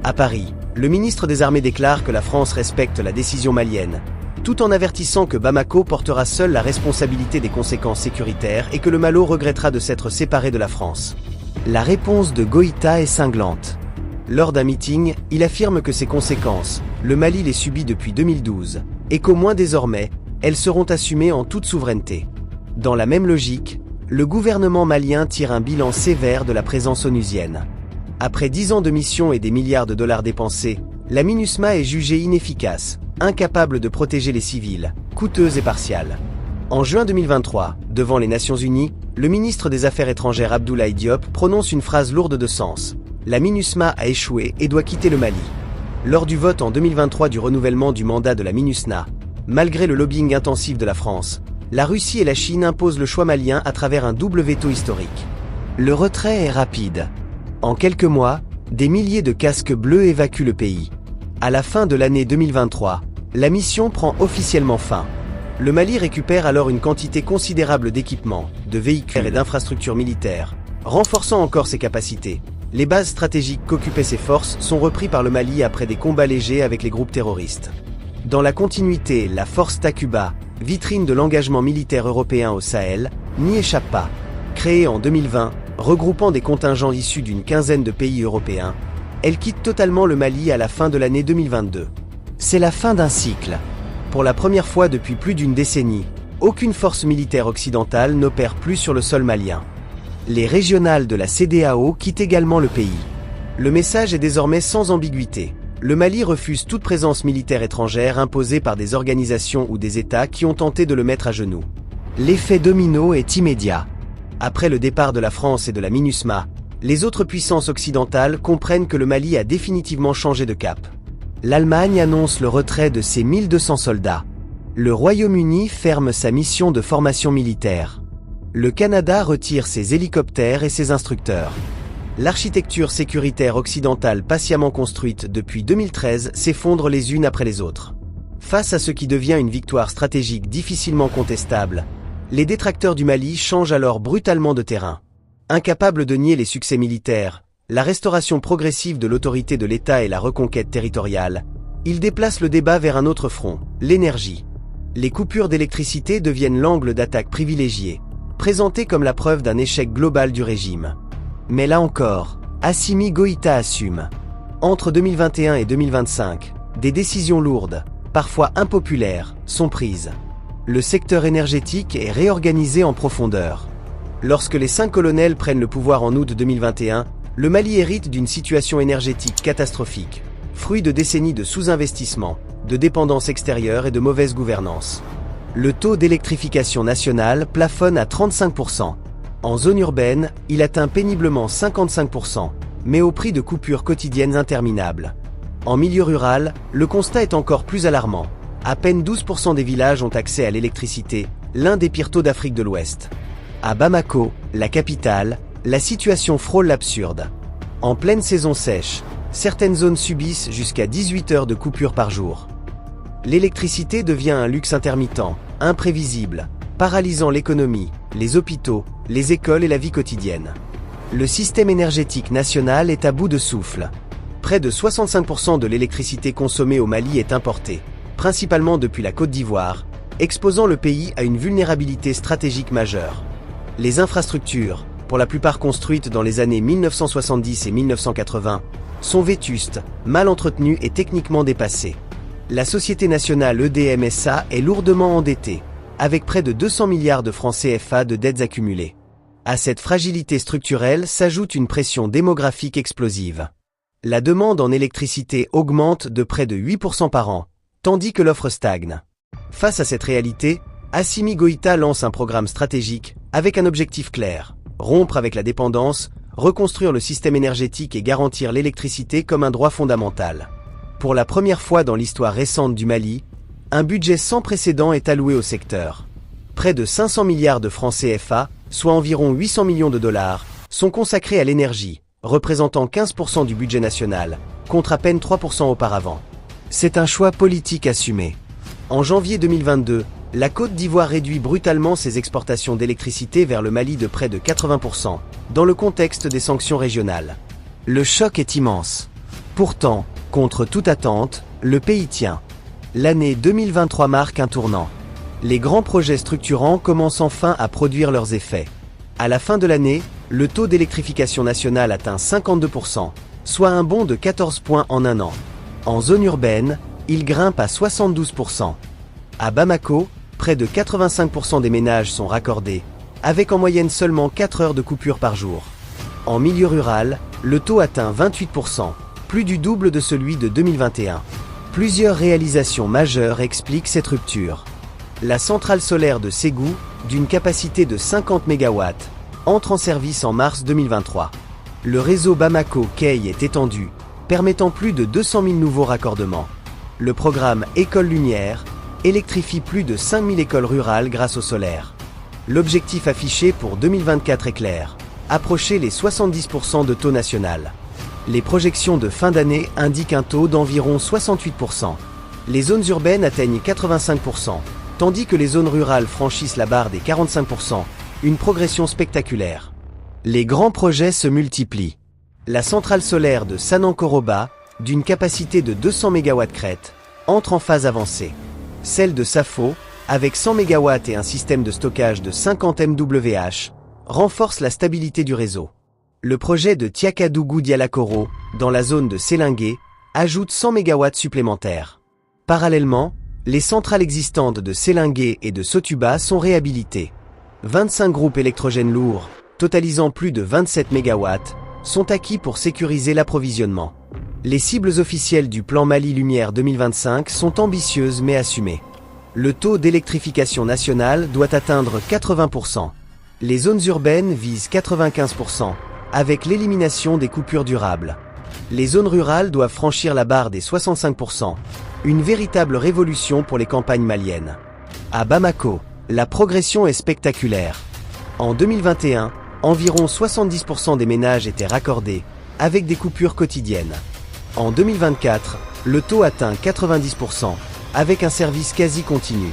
À Paris, le ministre des Armées déclare que la France respecte la décision malienne, tout en avertissant que Bamako portera seul la responsabilité des conséquences sécuritaires et que le Malo regrettera de s'être séparé de la France. La réponse de Goïta est cinglante. Lors d'un meeting, il affirme que ces conséquences, le Mali les subit depuis 2012, et qu'au moins désormais, elles seront assumées en toute souveraineté. Dans la même logique, le gouvernement malien tire un bilan sévère de la présence onusienne. Après 10 ans de mission et des milliards de dollars dépensés, la MINUSMA est jugée inefficace, incapable de protéger les civils, coûteuse et partiale. En juin 2023, devant les Nations Unies, le ministre des Affaires étrangères Abdoulaye Diop prononce une phrase lourde de sens. La MINUSMA a échoué et doit quitter le Mali. Lors du vote en 2023 du renouvellement du mandat de la MINUSMA, malgré le lobbying intensif de la France, la Russie et la Chine imposent le choix malien à travers un double veto historique. Le retrait est rapide. En quelques mois, des milliers de casques bleus évacuent le pays. À la fin de l'année 2023, la mission prend officiellement fin. Le Mali récupère alors une quantité considérable d'équipements, de véhicules et d'infrastructures militaires, renforçant encore ses capacités. Les bases stratégiques qu'occupaient ses forces sont reprises par le Mali après des combats légers avec les groupes terroristes. Dans la continuité, la force Takuba, vitrine de l'engagement militaire européen au Sahel, n'y échappe pas. Créée en 2020, regroupant des contingents issus d'une quinzaine de pays européens, elle quitte totalement le Mali à la fin de l'année 2022. C'est la fin d'un cycle. Pour la première fois depuis plus d'une décennie, aucune force militaire occidentale n'opère plus sur le sol malien. Les régionales de la CEDEAO quittent également le pays. Le message est désormais sans ambiguïté. Le Mali refuse toute présence militaire étrangère imposée par des organisations ou des États qui ont tenté de le mettre à genoux. L'effet domino est immédiat. Après le départ de la France et de la MINUSMA, les autres puissances occidentales comprennent que le Mali a définitivement changé de cap. L'Allemagne annonce le retrait de ses 1200 soldats. Le Royaume-Uni ferme sa mission de formation militaire. Le Canada retire ses hélicoptères et ses instructeurs. L'architecture sécuritaire occidentale patiemment construite depuis 2013 s'effondre les unes après les autres. Face à ce qui devient une victoire stratégique difficilement contestable, les détracteurs du Mali changent alors brutalement de terrain. Incapables de nier les succès militaires, la restauration progressive de l'autorité de l'État et la reconquête territoriale, ils déplacent le débat vers un autre front, l'énergie. Les coupures d'électricité deviennent l'angle d'attaque privilégié, présenté comme la preuve d'un échec global du régime. Mais là encore, Assimi Goïta assume. Entre 2021 et 2025, des décisions lourdes, parfois impopulaires, sont prises. Le secteur énergétique est réorganisé en profondeur. Lorsque les 5 colonels prennent le pouvoir en août 2021, le Mali hérite d'une situation énergétique catastrophique, fruit de décennies de sous-investissement, de dépendance extérieure et de mauvaise gouvernance. Le taux d'électrification nationale plafonne à 35%. En zone urbaine, il atteint péniblement 55%, mais au prix de coupures quotidiennes interminables. En milieu rural, le constat est encore plus alarmant. À peine 12% des villages ont accès à l'électricité, l'un des pires taux d'Afrique de l'Ouest. À Bamako, la capitale, la situation frôle l'absurde. En pleine saison sèche, certaines zones subissent jusqu'à 18 heures de coupure par jour. L'électricité devient un luxe intermittent, imprévisible, paralysant l'économie, les hôpitaux, les écoles et la vie quotidienne. Le système énergétique national est à bout de souffle. Près de 65% de l'électricité consommée au Mali est importée, principalement depuis la Côte d'Ivoire, exposant le pays à une vulnérabilité stratégique majeure. Les infrastructures, pour la plupart construites dans les années 1970 et 1980, sont vétustes, mal entretenues et techniquement dépassées. La société nationale EDM-SA est lourdement endettée, avec près de 200 milliards de francs CFA de dettes accumulées. À cette fragilité structurelle s'ajoute une pression démographique explosive. La demande en électricité augmente de près de 8% par an, tandis que l'offre stagne. Face à cette réalité, Assimi Goïta lance un programme stratégique avec un objectif clair: rompre avec la dépendance, reconstruire le système énergétique et garantir l'électricité comme un droit fondamental. Pour la première fois dans l'histoire récente du Mali, un budget sans précédent est alloué au secteur. Près de 500 milliards de francs CFA, soit environ 800 millions de dollars, sont consacrés à l'énergie, représentant 15% du budget national, contre à peine 3% auparavant. C'est un choix politique assumé. En janvier 2022, la Côte d'Ivoire réduit brutalement ses exportations d'électricité vers le Mali de près de 80%, dans le contexte des sanctions régionales. Le choc est immense. Pourtant, contre toute attente, le pays tient. L'année 2023 marque un tournant. Les grands projets structurants commencent enfin à produire leurs effets. À la fin de l'année, le taux d'électrification nationale atteint 52%, soit un bond de 14 points en un an. En zone urbaine, il grimpe à 72%. À Bamako, près de 85% des ménages sont raccordés, avec en moyenne seulement 4 heures de coupure par jour. En milieu rural, le taux atteint 28%, plus du double de celui de 2021. Plusieurs réalisations majeures expliquent cette rupture. La centrale solaire de Ségou, d'une capacité de 50 MW, entre en service en mars 2023. Le réseau Bamako-Key est étendu, permettant plus de 200 000 nouveaux raccordements. Le programme École Lumière électrifie plus de 5000 écoles rurales grâce au solaire. L'objectif affiché pour 2024 est clair: approcher les 70% de taux national. Les projections de fin d'année indiquent un taux d'environ 68%. Les zones urbaines atteignent 85%. Tandis que les zones rurales franchissent la barre des 45%, une progression spectaculaire. Les grands projets se multiplient. La centrale solaire de Sanankoroba, d'une capacité de 200 MW crête, entre en phase avancée. Celle de Safo, avec 100 MW et un système de stockage de 50 MWh, renforce la stabilité du réseau. Le projet de Tiakadougou-Dialakoro, dans la zone de Sélingué, ajoute 100 MW supplémentaires. Parallèlement, les centrales existantes de Sélingué et de Sotuba sont réhabilitées. 25 groupes électrogènes lourds, totalisant plus de 27 MW, sont acquis pour sécuriser l'approvisionnement. Les cibles officielles du plan Mali Lumière 2025 sont ambitieuses mais assumées. Le taux d'électrification nationale doit atteindre 80%. Les zones urbaines visent 95%, avec l'élimination des coupures durables. Les zones rurales doivent franchir la barre des 65%. Une véritable révolution pour les campagnes maliennes. À Bamako, la progression est spectaculaire. En 2021, environ 70% des ménages étaient raccordés, avec des coupures quotidiennes. En 2024, le taux atteint 90%, avec un service quasi continu.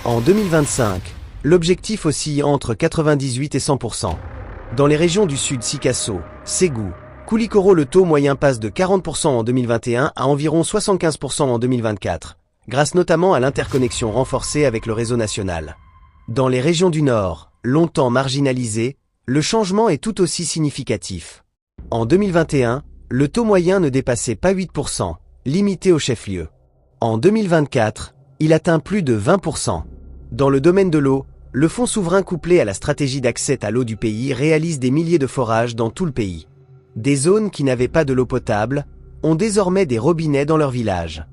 En 2025, l'objectif oscille entre 98 et 100%. Dans les régions du sud Sikasso, Ségou, Koulikoro, le taux moyen passe de 40% en 2021 à environ 75% en 2024, grâce notamment à l'interconnexion renforcée avec le réseau national. Dans les régions du Nord, longtemps marginalisées, le changement est tout aussi significatif. En 2021, le taux moyen ne dépassait pas 8%, limité au chef-lieu. En 2024, il atteint plus de 20%. Dans le domaine de l'eau, le fonds souverain couplé à la stratégie d'accès à l'eau du pays réalise des milliers de forages dans tout le pays. Des zones qui n'avaient pas de l'eau potable ont désormais des robinets dans leur village.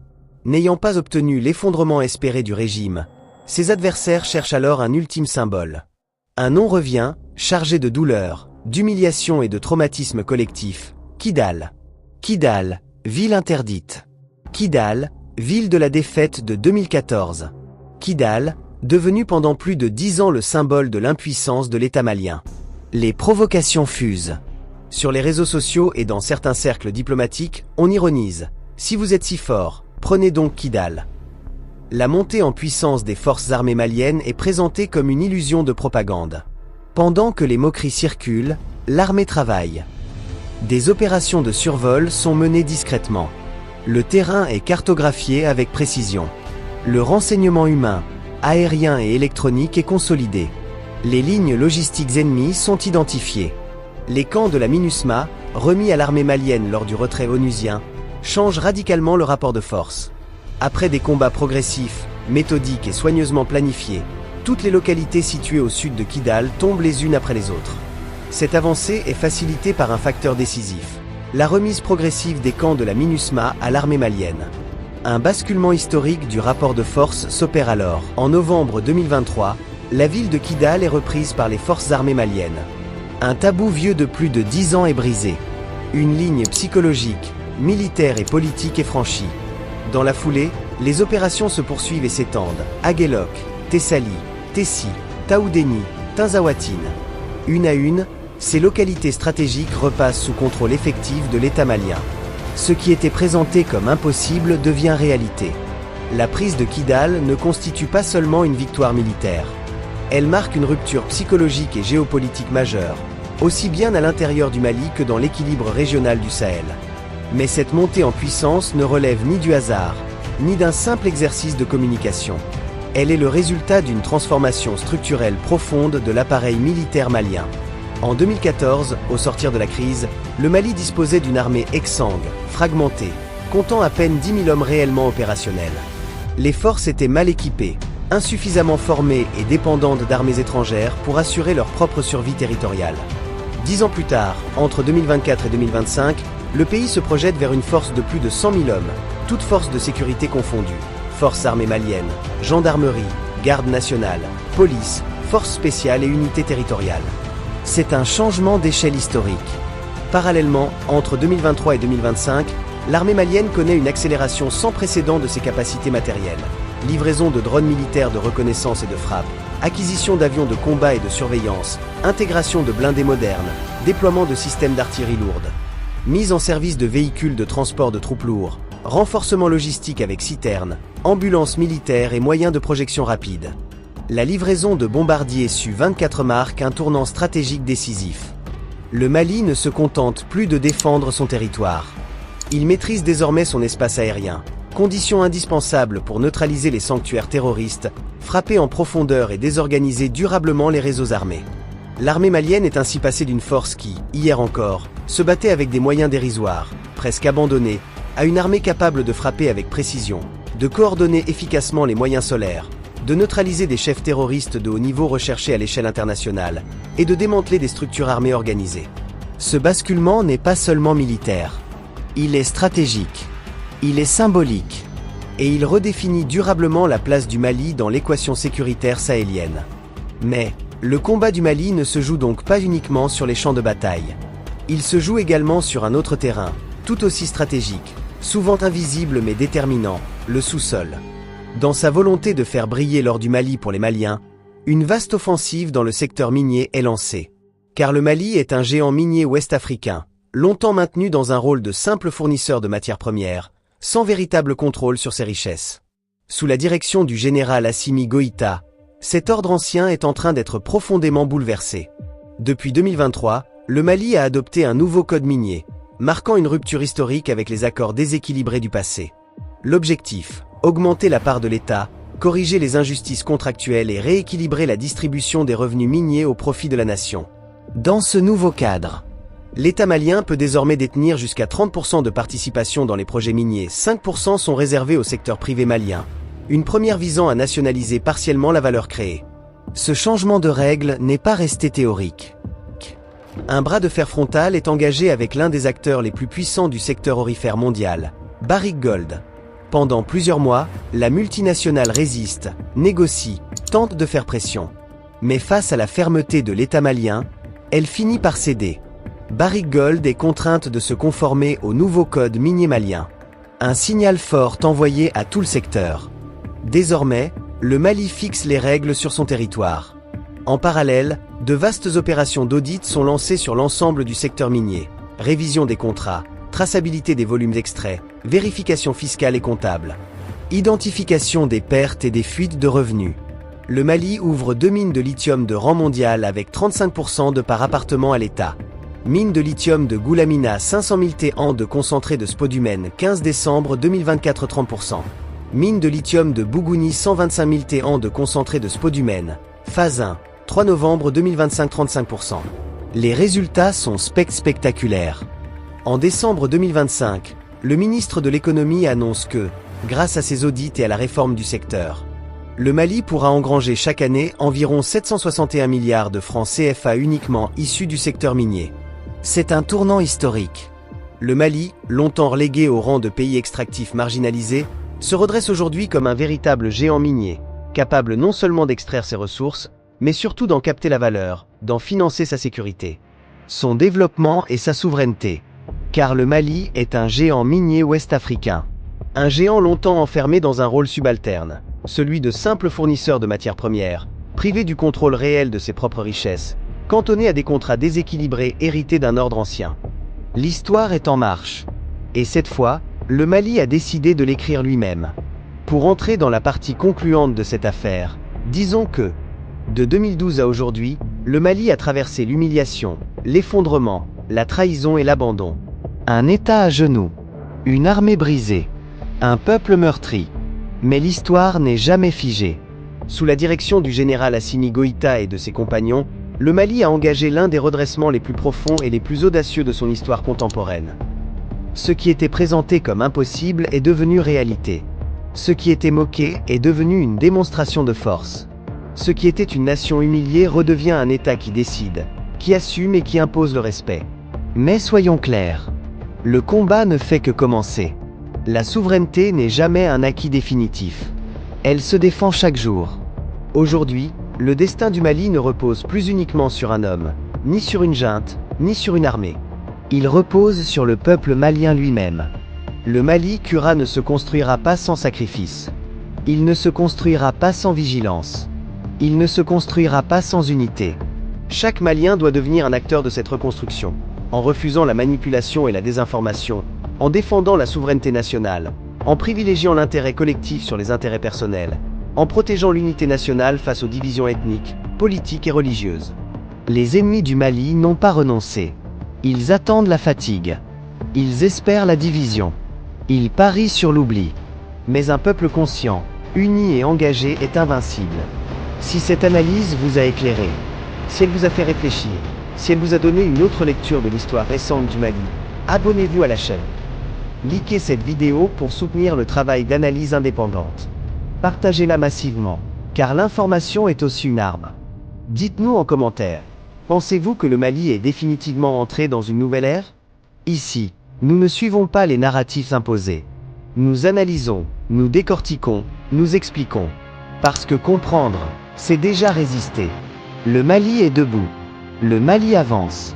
N'ayant pas obtenu l'effondrement espéré du régime, ses adversaires cherchent alors un ultime symbole. Un nom revient, chargé de douleur, d'humiliation et de traumatisme collectif: Kidal. Kidal, ville interdite. Kidal, ville de la défaite de 2014. Kidal, devenu pendant plus de 10 ans le symbole de l'impuissance de l'État malien. Les provocations fusent. Sur les réseaux sociaux et dans certains cercles diplomatiques, on ironise: si vous êtes si fort, prenez donc Kidal. La montée en puissance des forces armées maliennes est présentée comme une illusion de propagande. Pendant que les moqueries circulent, l'armée travaille. Des opérations de survol sont menées discrètement. Le terrain est cartographié avec précision. Le renseignement humain, aérien et électronique est consolidé. Les lignes logistiques ennemies sont identifiées. Les camps de la MINUSMA, remis à l'armée malienne lors du retrait onusien, changent radicalement le rapport de force. Après des combats progressifs, méthodiques et soigneusement planifiés, toutes les localités situées au sud de Kidal tombent les unes après les autres. Cette avancée est facilitée par un facteur décisif, la remise progressive des camps de la MINUSMA à l'armée malienne. Un basculement historique du rapport de force s'opère alors. En novembre 2023, la ville de Kidal est reprise par les forces armées maliennes. Un tabou vieux de plus de 10 ans est brisé. Une ligne psychologique, militaire et politique est franchie. Dans la foulée, les opérations se poursuivent et s'étendent. Aguelok, Tessali, Tessi, Taoudéni, Tinzawatine. Une à une, ces localités stratégiques repassent sous contrôle effectif de l'État malien. Ce qui était présenté comme impossible devient réalité. La prise de Kidal ne constitue pas seulement une victoire militaire. Elle marque une rupture psychologique et géopolitique majeure, aussi bien à l'intérieur du Mali que dans l'équilibre régional du Sahel. Mais cette montée en puissance ne relève ni du hasard, ni d'un simple exercice de communication. Elle est le résultat d'une transformation structurelle profonde de l'appareil militaire malien. En 2014, au sortir de la crise, le Mali disposait d'une armée exsangue, fragmentée, comptant à peine 10 000 hommes réellement opérationnels. Les forces étaient mal équipées, insuffisamment formées et dépendantes d'armées étrangères pour assurer leur propre survie territoriale. 10 ans plus tard, entre 2024 et 2025, le pays se projette vers une force de plus de 100 000 hommes, toutes forces de sécurité confondues. Forces armées maliennes, gendarmerie, garde nationale, police, forces spéciales et unités territoriales. C'est un changement d'échelle historique. Parallèlement, entre 2023 et 2025, l'armée malienne connaît une accélération sans précédent de ses capacités matérielles. Livraison de drones militaires de reconnaissance et de frappe, acquisition d'avions de combat et de surveillance, intégration de blindés modernes, déploiement de systèmes d'artillerie lourde, mise en service de véhicules de transport de troupes lourds, renforcement logistique avec citernes, ambulances militaires et moyens de projection rapide. La livraison de bombardiers Su-24 marque un tournant stratégique décisif. Le Mali ne se contente plus de défendre son territoire. Il maîtrise désormais son espace aérien, condition indispensable pour neutraliser les sanctuaires terroristes, frapper en profondeur et désorganiser durablement les réseaux armés. L'armée malienne est ainsi passée d'une force qui, hier encore, se battait avec des moyens dérisoires, presque abandonnés, à une armée capable de frapper avec précision, de coordonner efficacement les moyens solaires, de neutraliser des chefs terroristes de haut niveau recherchés à l'échelle internationale, et de démanteler des structures armées organisées. Ce basculement n'est pas seulement militaire. Il est stratégique, il est symbolique, et il redéfinit durablement la place du Mali dans l'équation sécuritaire sahélienne. Mais, le combat du Mali ne se joue donc pas uniquement sur les champs de bataille. Il se joue également sur un autre terrain, tout aussi stratégique, souvent invisible mais déterminant, le sous-sol. Dans sa volonté de faire briller l'or du Mali pour les Maliens, une vaste offensive dans le secteur minier est lancée. Car le Mali est un géant minier ouest-africain, longtemps maintenu dans un rôle de simple fournisseur de matières premières, sans véritable contrôle sur ses richesses. Sous la direction du général Assimi Goïta, cet ordre ancien est en train d'être profondément bouleversé. Depuis 2023, le Mali a adopté un nouveau code minier, marquant une rupture historique avec les accords déséquilibrés du passé. L'objectif, augmenter la part de l'État, corriger les injustices contractuelles et rééquilibrer la distribution des revenus miniers au profit de la nation. Dans ce nouveau cadre, l'État malien peut désormais détenir jusqu'à 30% de participation dans les projets miniers, 5% sont réservés au secteur privé malien, une première visant à nationaliser partiellement la valeur créée. Ce changement de règle n'est pas resté théorique. Un bras de fer frontal est engagé avec l'un des acteurs les plus puissants du secteur aurifère mondial, Barrick Gold. Pendant plusieurs mois, la multinationale résiste, négocie, tente de faire pression. Mais face à la fermeté de l'État malien, elle finit par céder. Barrick Gold est contrainte de se conformer au nouveau code minier malien. Un signal fort envoyé à tout le secteur. Désormais, le Mali fixe les règles sur son territoire. En parallèle, de vastes opérations d'audit sont lancées sur l'ensemble du secteur minier. Révision des contrats, traçabilité des volumes extraits, vérification fiscale et comptable, identification des pertes et des fuites de revenus. Le Mali ouvre 2 mines de lithium de rang mondial avec 35% de part appartement à l'État. Mine de lithium de Goulamina 500 000 T/an de concentré de spodumène 15 décembre 2024 30%. Mine de lithium de Bougouni 125 000 T/an de concentré de spodumène, phase 1, 3 novembre 2025 35%. Les résultats sont spectaculaires. En décembre 2025, le ministre de l'économie annonce que, grâce à ses audits et à la réforme du secteur, le Mali pourra engranger chaque année environ 761 milliards de francs CFA uniquement issus du secteur minier. C'est un tournant historique. Le Mali, longtemps relégué au rang de pays extractif marginalisé, se redresse aujourd'hui comme un véritable géant minier, capable non seulement d'extraire ses ressources, mais surtout d'en capter la valeur, d'en financer sa sécurité, son développement et sa souveraineté. Car le Mali est un géant minier ouest-africain. Un géant longtemps enfermé dans un rôle subalterne, celui de simple fournisseur de matières premières, privé du contrôle réel de ses propres richesses, cantonné à des contrats déséquilibrés hérités d'un ordre ancien. L'histoire est en marche. Et cette fois, le Mali a décidé de l'écrire lui-même. Pour entrer dans la partie concluante de cette affaire, disons que, de 2012 à aujourd'hui, le Mali a traversé l'humiliation, l'effondrement, la trahison et l'abandon. Un État à genoux, une armée brisée, un peuple meurtri. Mais l'histoire n'est jamais figée. Sous la direction du général Assimi Goïta et de ses compagnons, le Mali a engagé l'un des redressements les plus profonds et les plus audacieux de son histoire contemporaine. Ce qui était présenté comme impossible est devenu réalité. Ce qui était moqué est devenu une démonstration de force. Ce qui était une nation humiliée redevient un État qui décide, qui assume et qui impose le respect. Mais soyons clairs, le combat ne fait que commencer. La souveraineté n'est jamais un acquis définitif. Elle se défend chaque jour. Aujourd'hui, le destin du Mali ne repose plus uniquement sur un homme, ni sur une junte, ni sur une armée. Il repose sur le peuple malien lui-même. Le Mali Kura ne se construira pas sans sacrifice. Il ne se construira pas sans vigilance. Il ne se construira pas sans unité. Chaque Malien doit devenir un acteur de cette reconstruction, en refusant la manipulation et la désinformation, en défendant la souveraineté nationale, en privilégiant l'intérêt collectif sur les intérêts personnels, en protégeant l'unité nationale face aux divisions ethniques, politiques et religieuses. Les ennemis du Mali n'ont pas renoncé. Ils attendent la fatigue. Ils espèrent la division. Ils parient sur l'oubli. Mais un peuple conscient, uni et engagé est invincible. Si cette analyse vous a éclairé, si elle vous a fait réfléchir, si elle vous a donné une autre lecture de l'histoire récente du Mali, abonnez-vous à la chaîne. Likez cette vidéo pour soutenir le travail d'analyse indépendante. Partagez-la massivement, car l'information est aussi une arme. Dites-nous en commentaire, pensez-vous que le Mali est définitivement entré dans une nouvelle ère? Ici, nous ne suivons pas les narratifs imposés. Nous analysons, nous décortiquons, nous expliquons. Parce que comprendre, c'est déjà résister. Le Mali est debout. Le Mali avance.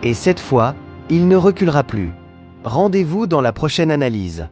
Et cette fois, il ne reculera plus. Rendez-vous dans la prochaine analyse.